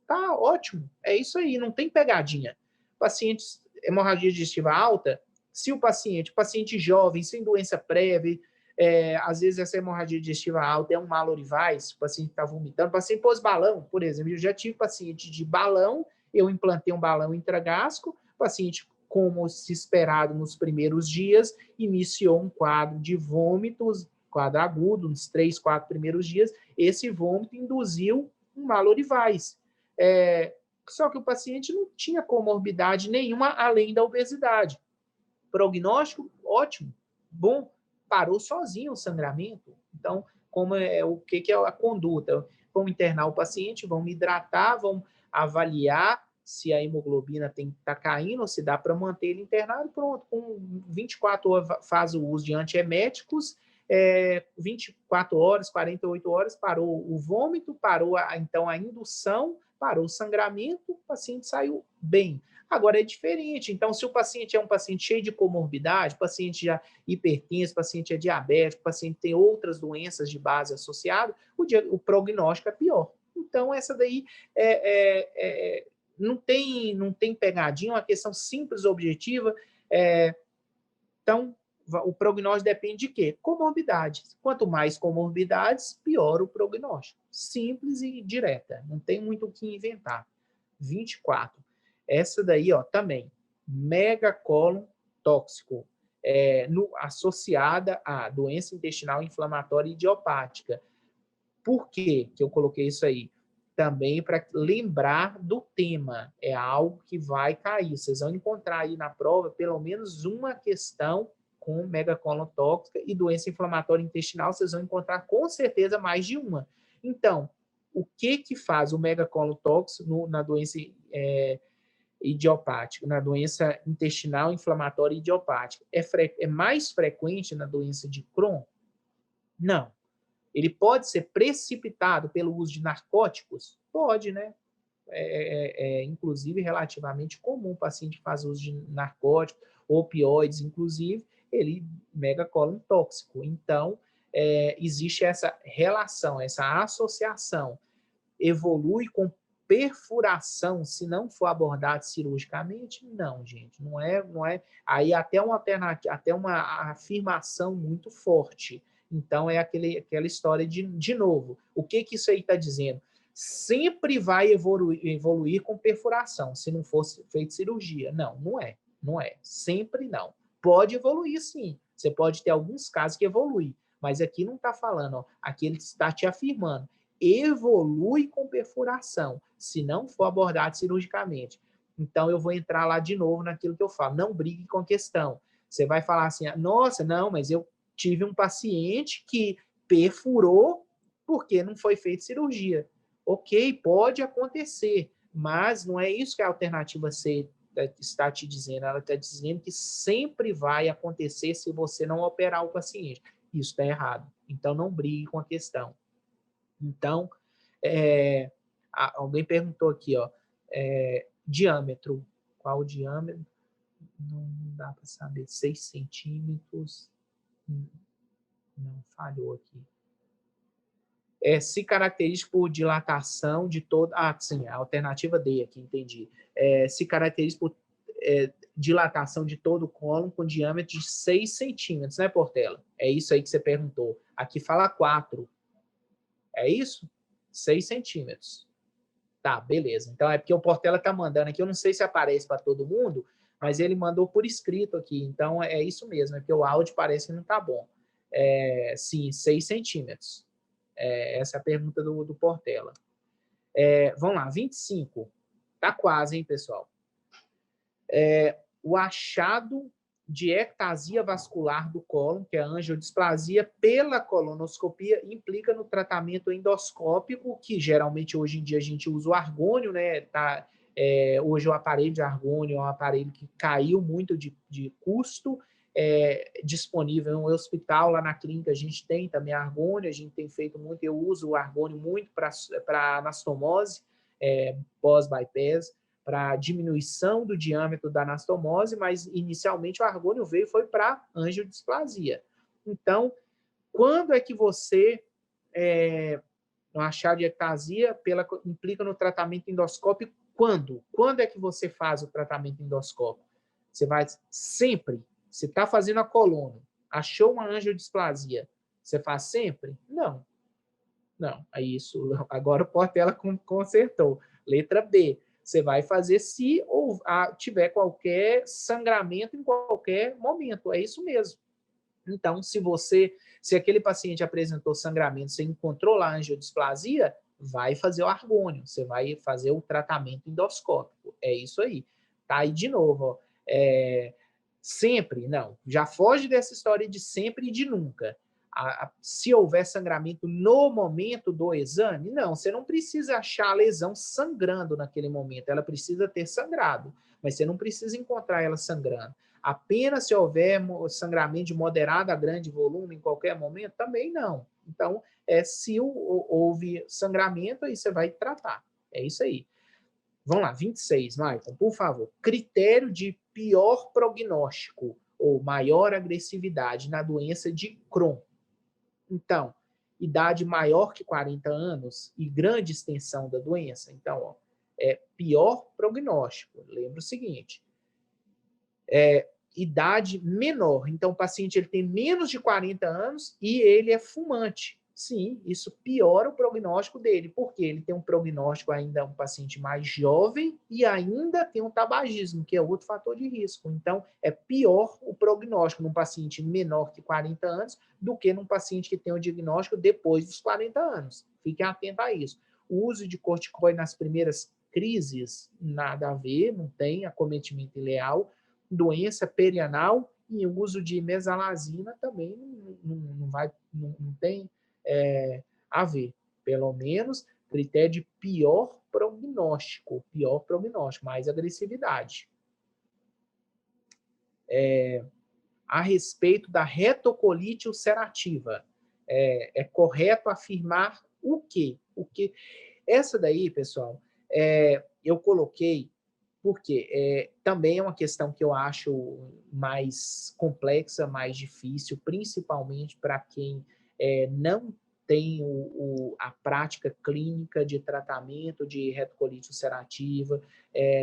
Tá ótimo. É isso aí, não tem pegadinha. Pacientes, hemorragia digestiva alta, se o paciente jovem, sem doença prévia, às vezes essa hemorragia digestiva alta é um malorivais, o paciente está vomitando, paciente pós-balão, por exemplo, eu já tive paciente de balão, eu implantei um balão intragástrico, paciente, como se esperado nos primeiros dias, iniciou um quadro de vômitos, quadro agudo, nos 3, 4 primeiros dias, esse vômito induziu um malorivais. Só que o paciente não tinha comorbidade nenhuma além da obesidade. Prognóstico, ótimo, bom, parou sozinho o sangramento. Então, o que é a conduta? Vamos internar o paciente, vamos hidratar, vamos avaliar se a hemoglobina está caindo, ou se dá para manter ele internado, pronto. Com 24 horas faz o uso de antieméticos, 24 horas, 48 horas, parou o vômito, parou então a indução, parou o sangramento, o paciente saiu bem. Agora é diferente. Então, se o paciente é um paciente cheio de comorbidade, paciente já hipertenso, paciente é diabético, paciente tem outras doenças de base associadas, o prognóstico é pior. Então, essa daí não tem pegadinha, é uma questão simples, objetiva. Então, o prognóstico depende de quê? Comorbidades. Quanto mais comorbidades, pior o prognóstico. Simples e direta. Não tem muito o que inventar. 24. Essa daí, ó, também. Megacólon tóxico. Associada à doença intestinal inflamatória idiopática. Por que eu coloquei isso aí? Também para lembrar do tema. É algo que vai cair. Vocês vão encontrar aí na prova pelo menos uma questão com megacolon tóxica e doença inflamatória intestinal. Vocês vão encontrar com certeza mais de uma. Então, o que faz o megacolon tóxico na doença idiopática, na doença intestinal inflamatória idiopática? É mais frequente na doença de Crohn? Não. Ele pode ser precipitado pelo uso de narcóticos? Pode, né? Inclusive, relativamente comum o paciente que faz uso de narcóticos, opioides, inclusive, ele megacolon tóxico. Então, existe essa relação, essa associação. Evolui com perfuração se não for abordado cirurgicamente? Não, gente, não é. Aí até uma alternativa, até uma afirmação muito forte. Então, é aquela história de novo. O que isso aí está dizendo? Sempre vai evoluir com perfuração, se não fosse feita cirurgia. Não é. Sempre não. Pode evoluir, sim. Você pode ter alguns casos que evoluem, mas aqui não está falando, ó, aqui ele está te afirmando. Evolui com perfuração, se não for abordado cirurgicamente. Então, eu vou entrar lá de novo naquilo que eu falo. Não brigue com a questão. Você vai falar assim, nossa, não, mas eu tive um paciente que perfurou porque não foi feita cirurgia. Ok, pode acontecer, mas não é isso que a alternativa C está te dizendo. Ela está dizendo que sempre vai acontecer se você não operar o paciente. Isso está errado. Então, não brigue com a questão. Então, alguém perguntou aqui, ó, diâmetro. Qual o diâmetro? Não dá para saber. 6 centímetros. Não, falhou aqui. Se caracteriza por dilatação de todo... sim, a alternativa D aqui, entendi. Se caracteriza por dilatação de todo o cólon com diâmetro de 6 centímetros, né, Portela? É isso aí que você perguntou. Aqui fala 4. É isso? 6 centímetros. Tá, beleza. Então, é porque o Portela tá mandando aqui, eu não sei se aparece para todo mundo, mas ele mandou por escrito aqui. Então, é isso mesmo, é porque o áudio parece que não tá bom. Sim, 6 centímetros. Essa é a pergunta do Portela. Vamos lá, 25. Tá quase, hein, pessoal? O achado de ectasia vascular do cólon, que é a angiodisplasia, pela colonoscopia, implica no tratamento endoscópico, que geralmente hoje em dia a gente usa o argônio, né? Hoje o aparelho de argônio é um aparelho que caiu muito de custo, disponível no hospital, lá na clínica a gente tem também argônio, a gente tem feito muito, eu uso o argônio muito para anastomose, pós-bypass, para diminuição do diâmetro da anastomose, mas inicialmente o argônio foi para angiodisplasia. Então, quando é que você, no achado de ectasia, implica no tratamento endoscópico? Quando? Quando é que você faz o tratamento endoscópico? Você vai sempre, você está fazendo a coluna, achou uma angiodisplasia, você faz sempre? Não. Não, aí isso, agora o Portela consertou. Letra B, você vai fazer se tiver qualquer sangramento em qualquer momento, é isso mesmo. Então, se aquele paciente apresentou sangramento, você encontrou lá a angiodisplasia, vai fazer o argônio, você vai fazer o tratamento endoscópico, é isso aí. Tá aí de novo, ó, sempre, não, já foge dessa história de sempre e de nunca. Se houver sangramento no momento do exame, não, você não precisa achar a lesão sangrando naquele momento, ela precisa ter sangrado, mas você não precisa encontrar ela sangrando. Apenas se houver sangramento de moderado a grande volume em qualquer momento, também não. Então, se houve sangramento, aí você vai tratar. É isso aí. Vamos lá, 26, Maicon, por favor. Critério de pior prognóstico ou maior agressividade na doença de Crohn. Então, idade maior que 40 anos e grande extensão da doença. Então, ó, pior prognóstico. Lembra o seguinte, idade menor. Então, o paciente ele tem menos de 40 anos e ele é fumante. Sim, isso piora o prognóstico dele, porque ele tem um prognóstico ainda, um paciente mais jovem e ainda tem um tabagismo, que é outro fator de risco. Então, é pior o prognóstico num paciente menor que 40 anos do que num paciente que tem o diagnóstico depois dos 40 anos. Fiquem atentos a isso. O uso de corticoide nas primeiras crises, nada a ver, não tem acometimento ileal. Doença perianal e o uso de mesalazina também não tem a ver. Pelo menos critério de pior prognóstico, mais agressividade. A respeito da retocolite ulcerativa, é correto afirmar o quê? Essa daí, pessoal, eu coloquei porque também é uma questão que eu acho mais complexa, mais difícil, principalmente para quem não tem a prática clínica de tratamento de retocolite ulcerativa,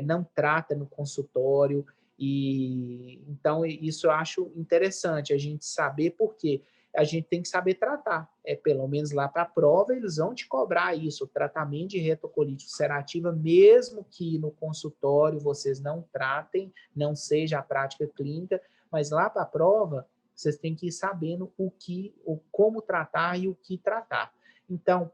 não trata no consultório, e então isso eu acho interessante a gente saber por quê. A gente tem que saber tratar. Pelo menos lá para a prova, eles vão te cobrar isso, o tratamento de retocolite ulcerativa, mesmo que no consultório vocês não tratem, não seja a prática clínica, mas lá para a prova, vocês têm que ir sabendo como tratar e o que tratar. Então,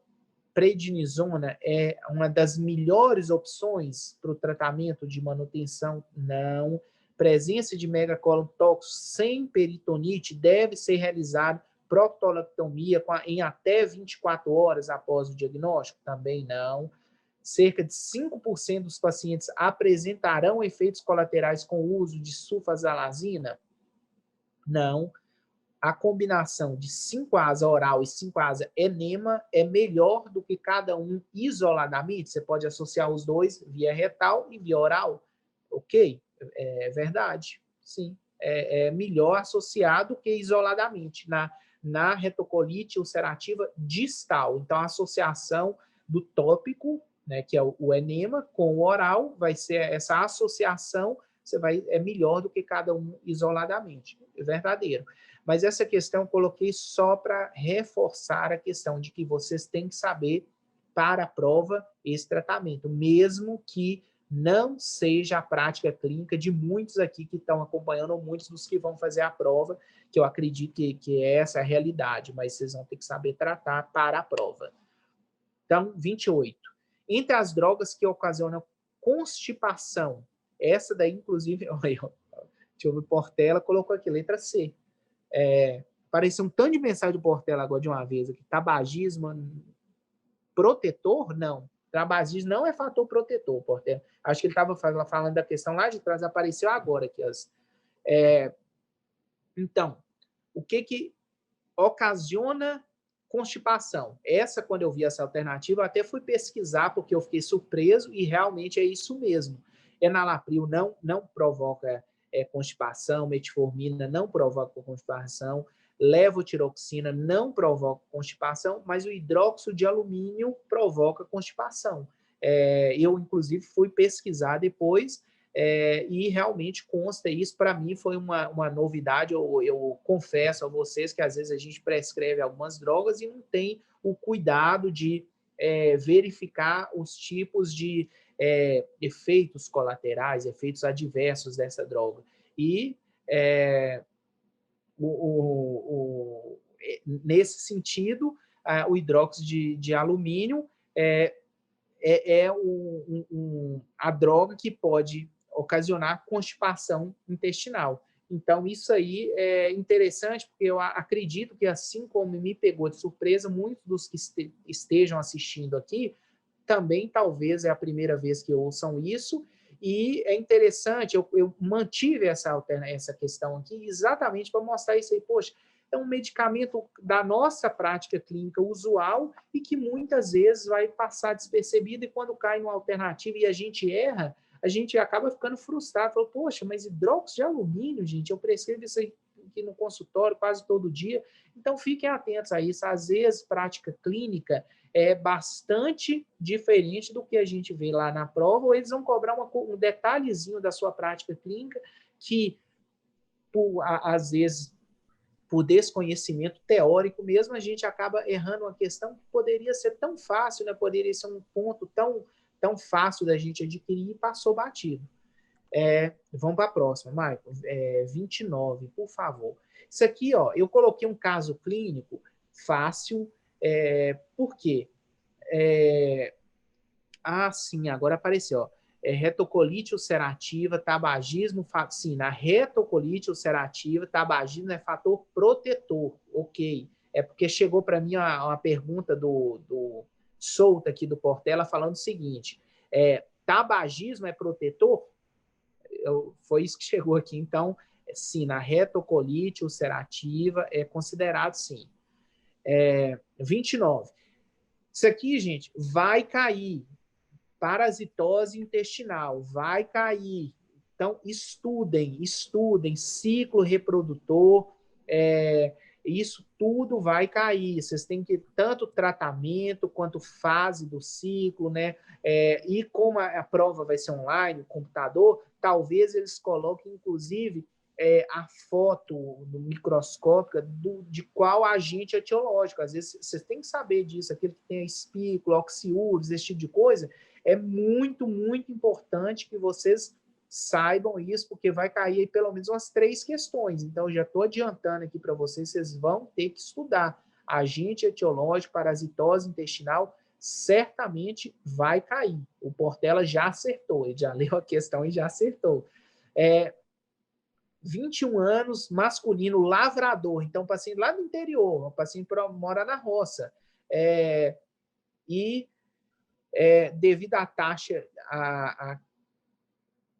prednisona é uma das melhores opções para o tratamento de manutenção? Não. Presença de megacolon tóxico sem peritonite deve ser realizado proctolectomia em até 24 horas após o diagnóstico? Também não. Cerca de 5% dos pacientes apresentarão efeitos colaterais com o uso de sulfasalazina? Não. A combinação de 5-asa oral e 5-asa enema é melhor do que cada um isoladamente? Você pode associar os dois via retal e via oral? Ok, é verdade, sim. É melhor associado que isoladamente na retocolite ulcerativa distal. Então, a associação do tópico, né, que é o enema, com o oral, vai ser essa associação, é melhor do que cada um isoladamente. É verdadeiro. Mas essa questão eu coloquei só para reforçar a questão de que vocês têm que saber para a prova esse tratamento, mesmo que não seja a prática clínica de muitos aqui que estão acompanhando, ou muitos dos que vão fazer a prova, que eu acredito que é essa a realidade, mas vocês vão ter que saber tratar para a prova. Então, 28. Entre as drogas que ocasionam constipação, essa daí, inclusive, olha, deixa eu ver, Portela colocou aqui, letra C. Apareceu um tanto de mensagem do Portela agora de uma vez aqui. Tabagismo protetor? Não. Tabagismo não é fator protetor, Portela. Acho que ele estava falando da questão lá de trás, apareceu agora aqui. Então, o que ocasiona constipação? Quando eu vi essa alternativa, eu até fui pesquisar, porque eu fiquei surpreso, e realmente é isso mesmo. Enalapril não provoca constipação, metformina não provoca constipação, levotiroxina não provoca constipação, mas o hidróxido de alumínio provoca constipação. Eu, inclusive, fui pesquisar depois e realmente consta isso. Para mim foi uma novidade. Eu confesso a vocês que às vezes a gente prescreve algumas drogas e não tem o cuidado de verificar os tipos de efeitos colaterais, efeitos adversos dessa droga. E nesse sentido, o hidróxido de alumínio a droga que pode ocasionar constipação intestinal. Então, isso aí é interessante, porque eu acredito que, assim como me pegou de surpresa, muitos dos que estejam assistindo aqui, também talvez é a primeira vez que ouçam isso, e é interessante, eu mantive essa questão aqui exatamente para mostrar isso aí. Poxa, é um medicamento da nossa prática clínica usual e que muitas vezes vai passar despercebido, e quando cai numa alternativa e a gente erra, a gente acaba ficando frustrado. Fala, poxa, mas hidróxido de alumínio, gente, eu prescrevo isso aqui no consultório quase todo dia. Então, fiquem atentos a isso. Às vezes, prática clínica é bastante diferente do que a gente vê lá na prova, ou eles vão cobrar um detalhezinho da sua prática clínica que, às vezes, por desconhecimento teórico mesmo, a gente acaba errando uma questão que poderia ser tão fácil, né? Poderia ser um ponto tão fácil da gente adquirir e passou batido. Vamos para a próxima, Michael. 29, por favor. Isso aqui, ó, eu coloquei um caso clínico fácil. Por quê? Sim, agora apareceu. Ó. Retocolite ulcerativa, tabagismo, sim, na retocolite ulcerativa, tabagismo é fator protetor, ok. É porque chegou para mim uma pergunta do Souto aqui do Portela falando o seguinte, tabagismo é protetor? Foi isso que chegou aqui. Então, sim, na retocolite ulcerativa é considerado sim. 29. Isso aqui, gente, vai cair. Parasitose intestinal, vai cair. Então, estudem, ciclo reprodutor, isso tudo vai cair. Vocês têm que tanto tratamento quanto fase do ciclo, né? E como a prova vai ser online, computador, talvez eles coloquem, inclusive, a foto no microscópica de qual agente etiológico. Às vezes, vocês têm que saber disso, aquele que tem a espícula, oxiúris, esse tipo de coisa. É muito, muito importante que vocês saibam isso, porque vai cair aí pelo menos umas 3 questões. Então, já estou adiantando aqui para vocês, vocês vão ter que estudar. Agente etiológico, parasitose intestinal, certamente vai cair. O Portela já acertou, ele já leu a questão e já acertou. 21 anos, masculino, lavrador. Então, paciente lá do interior, o paciente mora na roça. Devido à taxa, a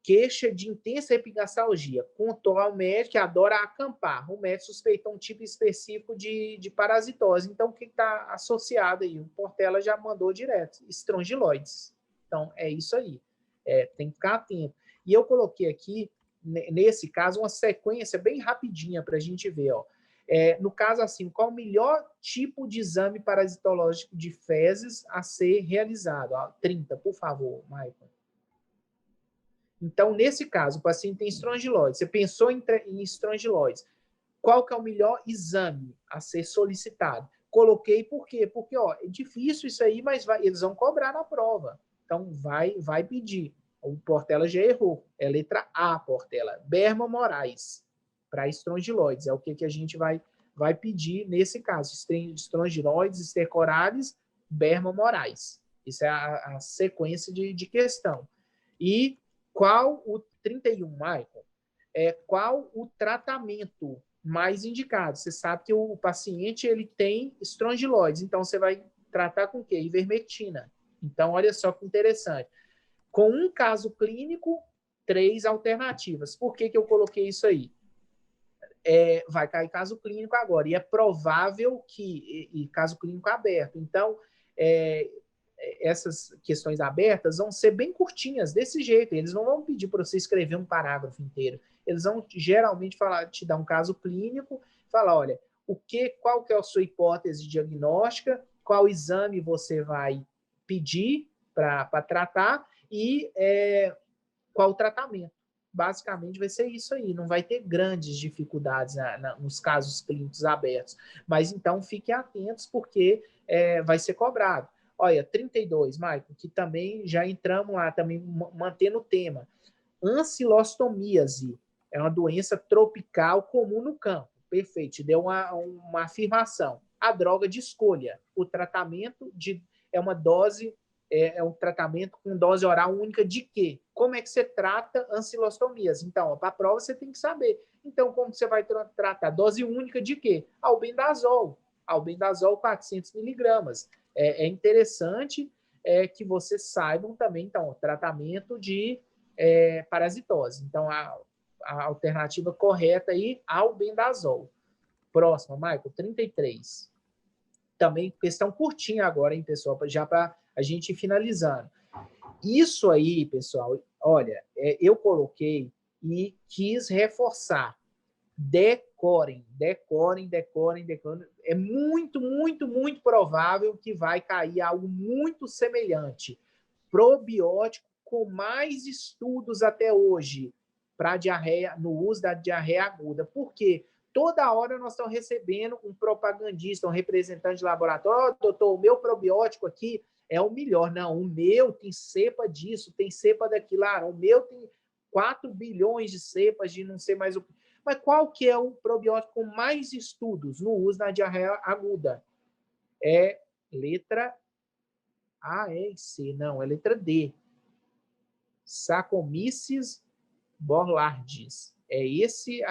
queixa de intensa epigastalgia, contou ao médico que adora acampar. O médico suspeitou um tipo específico de parasitose. Então, o que está associado aí? O Portela já mandou direto, estrongiloides. Então, é isso aí. Tem que ficar atento. E eu coloquei aqui, nesse caso, uma sequência bem rapidinha para a gente ver, ó. No caso, assim, qual o melhor tipo de exame parasitológico de fezes a ser realizado? 30, por favor, Michael. Então, nesse caso, o paciente tem estrongiloides. Você pensou em estrongiloides. Qual que é o melhor exame a ser solicitado? Coloquei por quê? Porque é difícil isso aí, mas eles vão cobrar na prova. Então, vai pedir. O Portela já errou. É letra A, Portela. Berman Moraes. Para estrongiloides. É o que a gente vai pedir nesse caso. Estrongiloides, estercorales, Berman Moraes. Isso é a sequência de questão. E qual o 31, Michael? Qual o tratamento mais indicado? Você sabe que o paciente ele tem estrongiloides. Então, você vai tratar com o quê? Ivermectina. Então, olha só que interessante. Com um caso clínico, 3 alternativas. Por que eu coloquei isso aí? Vai cair caso clínico agora, e é provável que, caso clínico aberto, então, essas questões abertas vão ser bem curtinhas, desse jeito. Eles não vão pedir para você escrever um parágrafo inteiro. Eles vão geralmente te dar um caso clínico, falar, olha, qual que é a sua hipótese diagnóstica, qual exame você vai pedir para tratar e qual o tratamento. Basicamente vai ser isso aí, não vai ter grandes dificuldades nos casos clínicos abertos. Mas então fiquem atentos, porque vai ser cobrado. Olha, 32, Maicon, que também já entramos lá, também mantendo o tema. Ancilostomíase é uma doença tropical comum no campo. Perfeito, deu uma afirmação. A droga de escolha, o tratamento é uma dose, é um tratamento com dose oral única de quê? Como é que você trata ancilostomias? Então, para a prova você tem que saber. Então, como você vai tratar? Dose única de quê? Albendazol. Albendazol 400 miligramas. É interessante que vocês saibam também, então, tratamento de parasitose. Então, a alternativa correta aí, albendazol. Próxima, Michael, 33. Também questão curtinha agora, hein, pessoal, já para a gente ir finalizando. Isso aí, pessoal, olha, eu coloquei e quis reforçar. Decorem. É muito, muito, muito provável que vai cair algo muito semelhante. Probiótico com mais estudos até hoje para diarreia, no uso da diarreia aguda. Por quê? Toda hora nós estamos recebendo um propagandista, um representante de laboratório, doutor, o meu probiótico aqui é o melhor. Não, o meu tem cepa disso, tem cepa daquilo. O meu tem 4 bilhões de cepas de não sei mais o... Mas qual que é o probiótico com mais estudos no uso na diarreia aguda? É letra A, E e C. Não, é letra D. Saccharomyces boulardii. É esse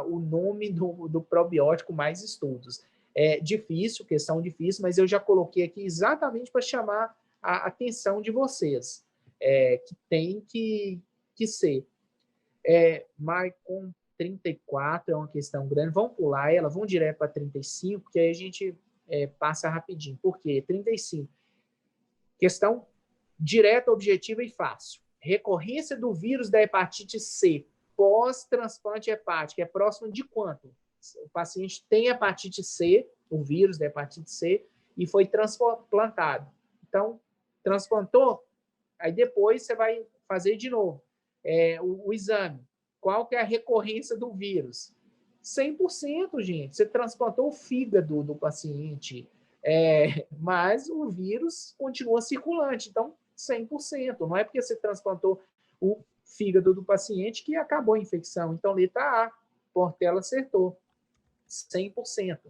o nome do probiótico mais estudos. É difícil, questão difícil, mas eu já coloquei aqui exatamente para chamar a atenção de vocês, que tem que ser. Maicon 34 é uma questão grande. Vamos pular ela, vamos direto para 35, que aí a gente passa rapidinho. Por quê? 35. Questão direta, objetiva e fácil. Recorrência do vírus da hepatite C pós-transplante hepático é próximo de quanto? O paciente tem hepatite C, o vírus da hepatite C, e foi transplantado. Então, transplantou, aí depois você vai fazer de novo o exame. Qual que é a recorrência do vírus? 100%, gente. Você transplantou o fígado do paciente, mas o vírus continua circulante. Então, 100%. Não é porque você transplantou o fígado do paciente que acabou a infecção. Então, letra A, Portela acertou. 100%.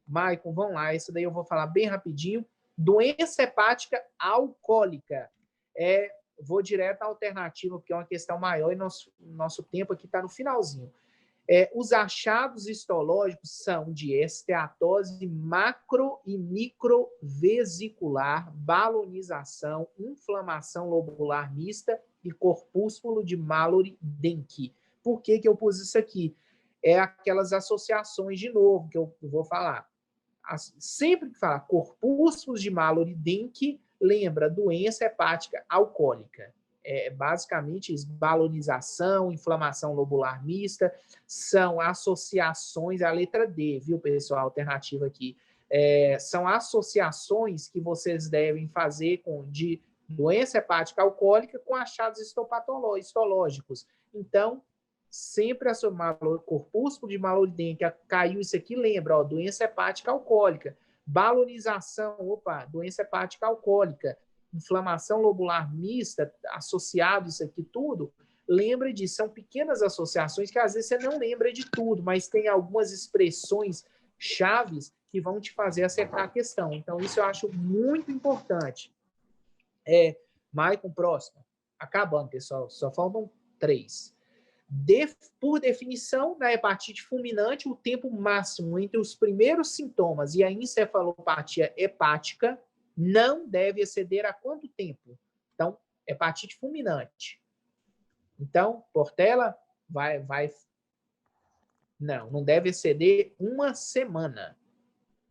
Maicon, vamos lá. Isso daí eu vou falar bem rapidinho. Doença hepática alcoólica. Vou direto à alternativa, porque é uma questão maior e nosso tempo aqui está no finalzinho. Os achados histológicos são de esteatose macro e microvesicular, balonização, inflamação lobular mista e corpúsculo de Mallory-Denck. Por que eu pus isso aqui? Aquelas associações, de novo, que eu vou falar. Sempre que falar corpúsculos de Mallory-Denck, lembra doença hepática alcoólica. Basicamente isso, balonização, inflamação lobular mista, são associações, a letra D, viu, pessoal, alternativa aqui. São associações que vocês devem fazer de doença hepática alcoólica com achados histológicos. Então, sempre a corpúsculo de Mallory-Denck, caiu isso aqui, lembra, doença hepática alcoólica. Balonização, doença hepática alcoólica. Inflamação lobular mista, associado isso aqui tudo, lembra disso. São pequenas associações que às vezes você não lembra de tudo, mas tem algumas expressões chaves que vão te fazer acertar a questão. Então, isso eu acho muito importante. Maicon, próximo. Acabando, pessoal. Só faltam 3. Por definição, na hepatite fulminante, o tempo máximo entre os primeiros sintomas e a encefalopatia hepática não deve exceder a quanto tempo? Então, hepatite fulminante. Então, Portela, não deve exceder 1 semana.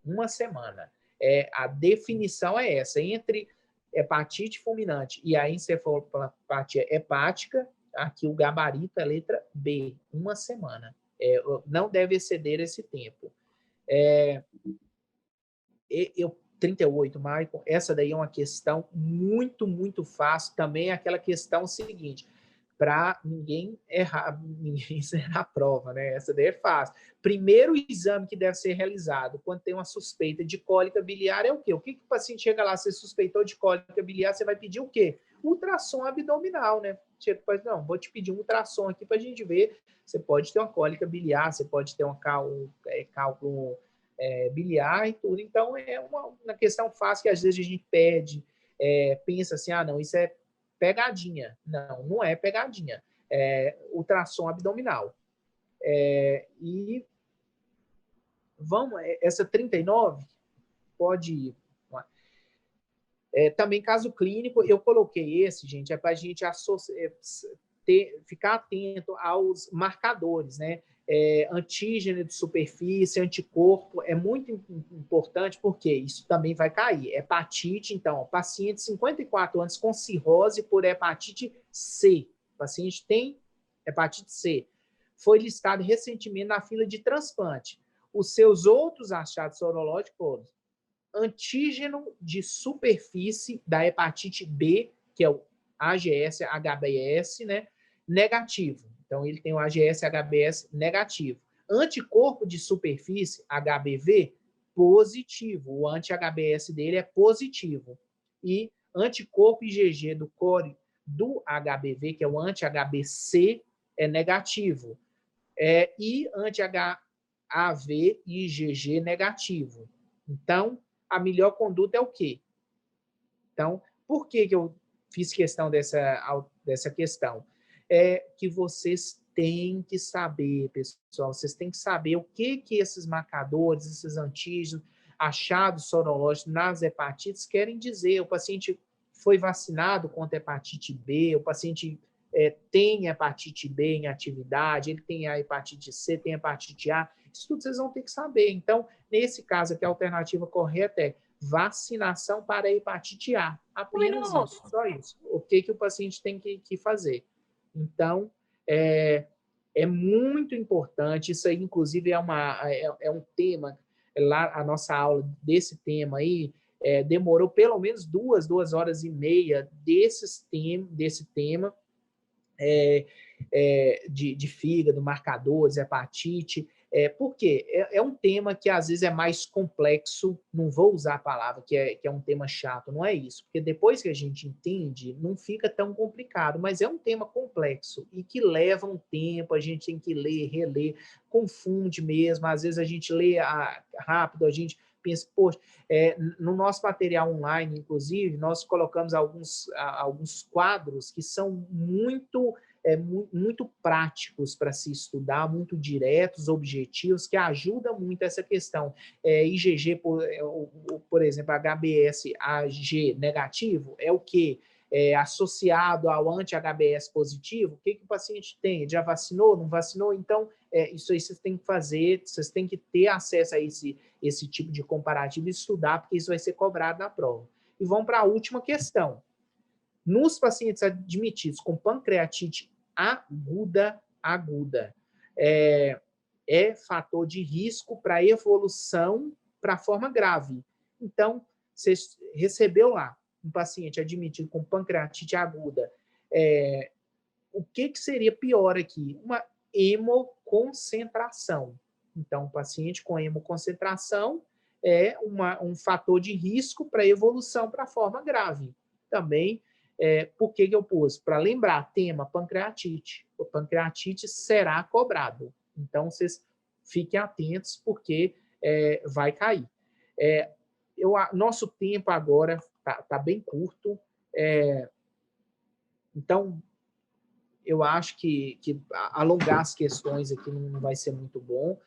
1 semana. A definição é essa, entre hepatite fulminante e a encefalopatia hepática, aqui o gabarito é a letra B, 1 semana. Não deve exceder esse tempo. 38, Maicon, essa daí é uma questão muito, muito fácil. Também é aquela questão seguinte, para ninguém errar a prova, né? Essa daí é fácil. Primeiro exame que deve ser realizado quando tem uma suspeita de cólica biliar é o quê? O que o paciente chega lá, você suspeitou de cólica biliar, você vai pedir o quê? Ultrassom abdominal, né? Não, vou te pedir um ultrassom aqui para a gente ver. Você pode ter uma cólica biliar, você pode ter um cálculo biliar e tudo. Então, é uma questão fácil que às vezes a gente pede, pensa assim, não, isso é pegadinha. Não, não é pegadinha. Ultrassom abdominal. E vamos, essa 39 pode ir. Também caso clínico, eu coloquei esse, gente, para a gente ficar atento aos marcadores, né? Antígeno de superfície, anticorpo, é muito importante porque isso também vai cair. Hepatite, então, paciente de 54 anos com cirrose por hepatite C. O paciente tem hepatite C. Foi listado recentemente na fila de transplante. Os seus outros achados sorológicos foram antígeno de superfície da hepatite B, que é o AGS-HBS, né, negativo. Então, ele tem o AGS-HBS negativo. Anticorpo de superfície, HBV, positivo. O anti-HBS dele é positivo. E anticorpo IgG do core do HBV, que é o anti-HBC, é negativo. E anti-HAV e IgG negativo. Então, a melhor conduta é o quê? Então, por que eu fiz questão dessa questão? Que vocês têm que saber, pessoal, vocês têm que saber o que esses marcadores, esses antígenos, achados sorológicos nas hepatites querem dizer. O paciente foi vacinado contra hepatite B, o paciente tem hepatite B em atividade, ele tem a hepatite C, tem a hepatite A, isso tudo vocês vão ter que saber. Então, nesse caso aqui, a alternativa correta é vacinação para a hepatite A. Apenas isso, só isso. O que o paciente tem que fazer. Então, é muito importante, isso aí, inclusive, é um tema, lá a nossa aula desse tema aí, demorou pelo menos 2 horas e meia desse tema, de fígado, marcadores, hepatite. Por quê? É um tema que às vezes é mais complexo, não vou usar a palavra que é um tema chato, não é isso, porque depois que a gente entende, não fica tão complicado, mas é um tema complexo e que leva um tempo, a gente tem que ler, reler, confunde mesmo, às vezes a gente lê rápido, a gente pensa, poxa, no nosso material online, inclusive, nós colocamos alguns quadros que são muito práticos para se estudar, muito diretos, objetivos, que ajudam muito essa questão. IgG, por exemplo, HBsAg negativo, é o quê? Associado ao anti-HBs positivo, o que o paciente tem? Já vacinou? Não vacinou? Então, isso aí vocês têm que fazer, vocês têm que ter acesso a esse tipo de comparativo e estudar, porque isso vai ser cobrado na prova. E vamos para a última questão. Nos pacientes admitidos com pancreatite aguda, é fator de risco para evolução para forma grave. Então, você recebeu lá um paciente admitido com pancreatite aguda, o que seria pior aqui? Uma hemoconcentração. Então, o paciente com hemoconcentração é um fator de risco para evolução para forma grave. Também, por que eu pus? Para lembrar, tema pancreatite. O pancreatite será cobrado. Então, vocês fiquem atentos, porque vai cair. Nosso tempo agora está bem curto. Então, eu acho que alongar as questões aqui não vai ser muito bom.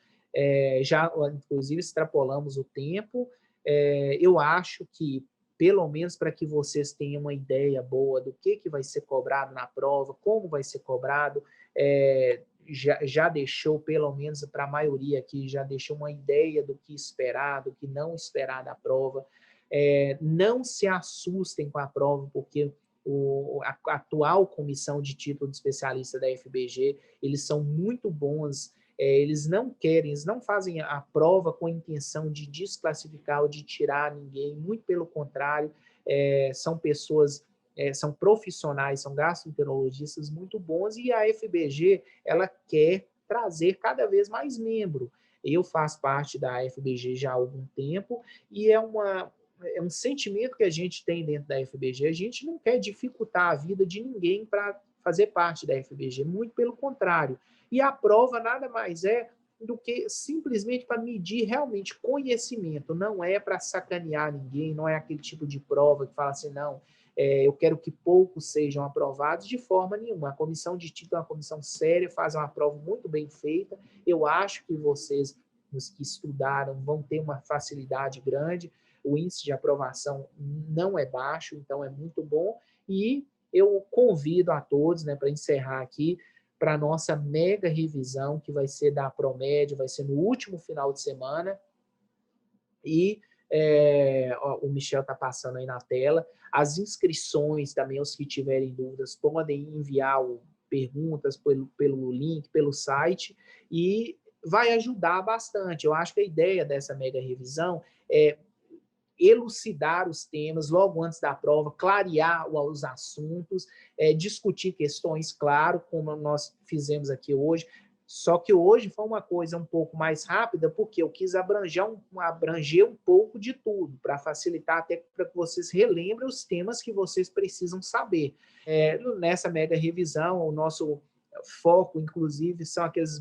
Já, inclusive, extrapolamos o tempo. Eu acho que, pelo menos para que vocês tenham uma ideia boa do que vai ser cobrado na prova, como vai ser cobrado, já deixou, pelo menos para a maioria aqui, já deixou uma ideia do que esperar, do que não esperar da prova. Não se assustem com a prova, porque a atual comissão de título de especialista da FBG, eles são muito bons, eles não fazem a prova com a intenção de desclassificar ou de tirar ninguém, muito pelo contrário, são pessoas, são profissionais, são gastroenterologistas muito bons, e a FBG, ela quer trazer cada vez mais membro. Eu faço parte da FBG já há algum tempo, e é um sentimento que a gente tem dentro da FBG. A gente não quer dificultar a vida de ninguém para fazer parte da FBG, muito pelo contrário. E a prova nada mais é do que simplesmente para medir realmente conhecimento, não é para sacanear ninguém, não é aquele tipo de prova que fala assim, não, eu quero que poucos sejam aprovados, de forma nenhuma. A comissão de título é uma comissão séria, faz uma prova muito bem feita. Eu acho que vocês, os que estudaram, vão ter uma facilidade grande. O índice de aprovação não é baixo, então é muito bom. E eu convido a todos, né, para encerrar aqui, para a nossa mega revisão, que vai ser da Promed, vai ser no último final de semana. E o Michel está passando aí na tela. As inscrições também, os que tiverem dúvidas, podem enviar perguntas pelo link, pelo site, e vai ajudar bastante. Eu acho que a ideia dessa mega revisão é elucidar os temas logo antes da prova, clarear os assuntos, discutir questões, claro, como nós fizemos aqui hoje. Só que hoje foi uma coisa um pouco mais rápida, porque eu quis abranger um pouco de tudo, para facilitar até para que vocês relembrem os temas que vocês precisam saber. Nessa mega revisão, o nosso foco, inclusive, são aqueles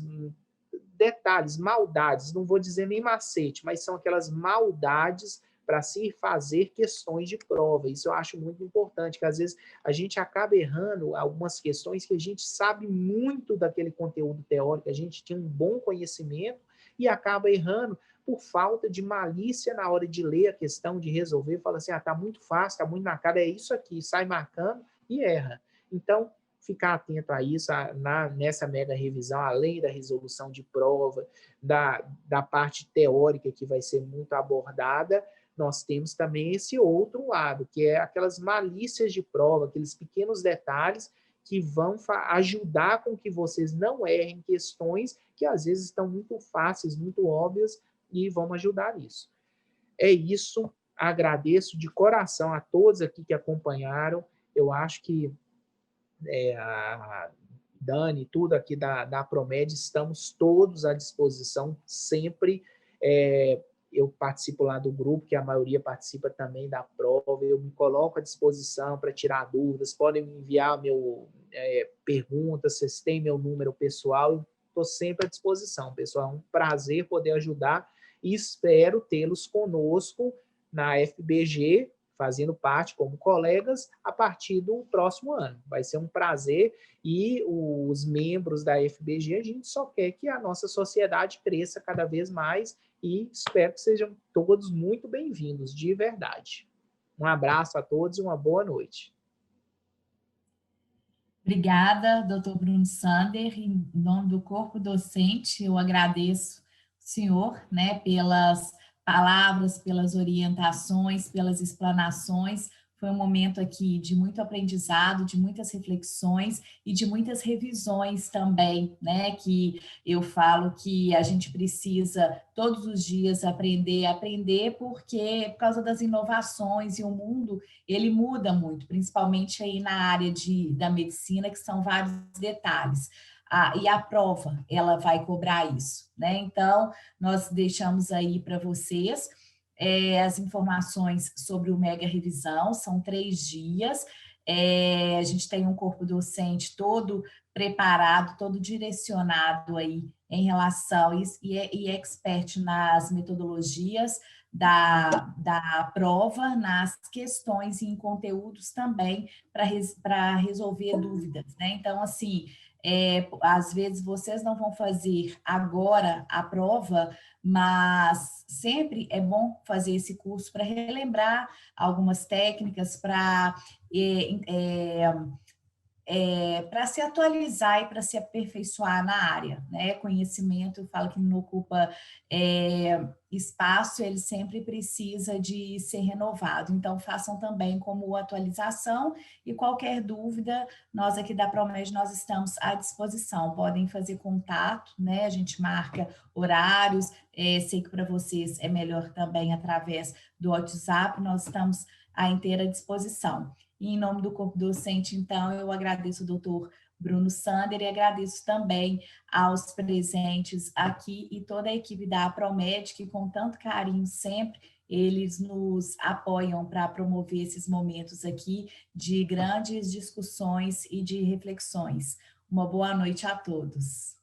detalhes, maldades, não vou dizer nem macete, mas são aquelas maldades para se fazer questões de prova. Isso eu acho muito importante, que às vezes a gente acaba errando algumas questões que a gente sabe muito daquele conteúdo teórico, a gente tem um bom conhecimento e acaba errando por falta de malícia na hora de ler a questão, de resolver, fala assim, tá muito fácil, tá muito na cara, é isso aqui, sai marcando e erra. Então, ficar atento a isso nessa mega revisão, além da resolução de prova, da parte teórica que vai ser muito abordada, nós temos também esse outro lado, que é aquelas malícias de prova, aqueles pequenos detalhes que vão ajudar com que vocês não errem questões que às vezes estão muito fáceis, muito óbvias, e vão ajudar nisso. É isso, agradeço de coração a todos aqui que acompanharam. Eu acho que a Dani, tudo aqui da Promed, estamos todos à disposição sempre. Eu participo lá do grupo, que a maioria participa também da prova, eu me coloco à disposição para tirar dúvidas, podem me enviar perguntas, vocês têm meu número pessoal, eu estou sempre à disposição, pessoal, é um prazer poder ajudar e espero tê-los conosco na FBG, fazendo parte como colegas a partir do próximo ano. Vai ser um prazer e os membros da FBG, a gente só quer que a nossa sociedade cresça cada vez mais e espero que sejam todos muito bem-vindos, de verdade. Um abraço a todos e uma boa noite. Obrigada, doutor Bruno Sander. Em nome do corpo docente, eu agradeço o senhor, né, pelas palavras, pelas orientações, pelas explanações. Foi um momento aqui de muito aprendizado, de muitas reflexões e de muitas revisões também, né? Que eu falo que a gente precisa todos os dias aprender, porque por causa das inovações e o mundo, ele muda muito, principalmente aí na área da medicina, que são vários detalhes. E a prova, ela vai cobrar isso, né? Então, nós deixamos aí para vocês as informações sobre o Mega Revisão, são 3 dias, a gente tem um corpo docente todo preparado, todo direcionado aí em relação, e expert nas metodologias da prova, nas questões e em conteúdos também para resolver dúvidas, né? Então, assim, às vezes vocês não vão fazer agora a prova, mas sempre é bom fazer esse curso para relembrar algumas técnicas, para para se atualizar e para se aperfeiçoar na área, né? Conhecimento, eu falo que não ocupa espaço, ele sempre precisa de ser renovado. Então, façam também como atualização e qualquer dúvida, nós aqui da Promed, nós estamos à disposição. Podem fazer contato, né? A gente marca horários, sei que para vocês é melhor também através do WhatsApp, nós estamos à inteira disposição. E em nome do corpo docente, então, eu agradeço o doutor Bruno Sander e agradeço também aos presentes aqui e toda a equipe da Promed, que com tanto carinho sempre eles nos apoiam para promover esses momentos aqui de grandes discussões e de reflexões. Uma boa noite a todos.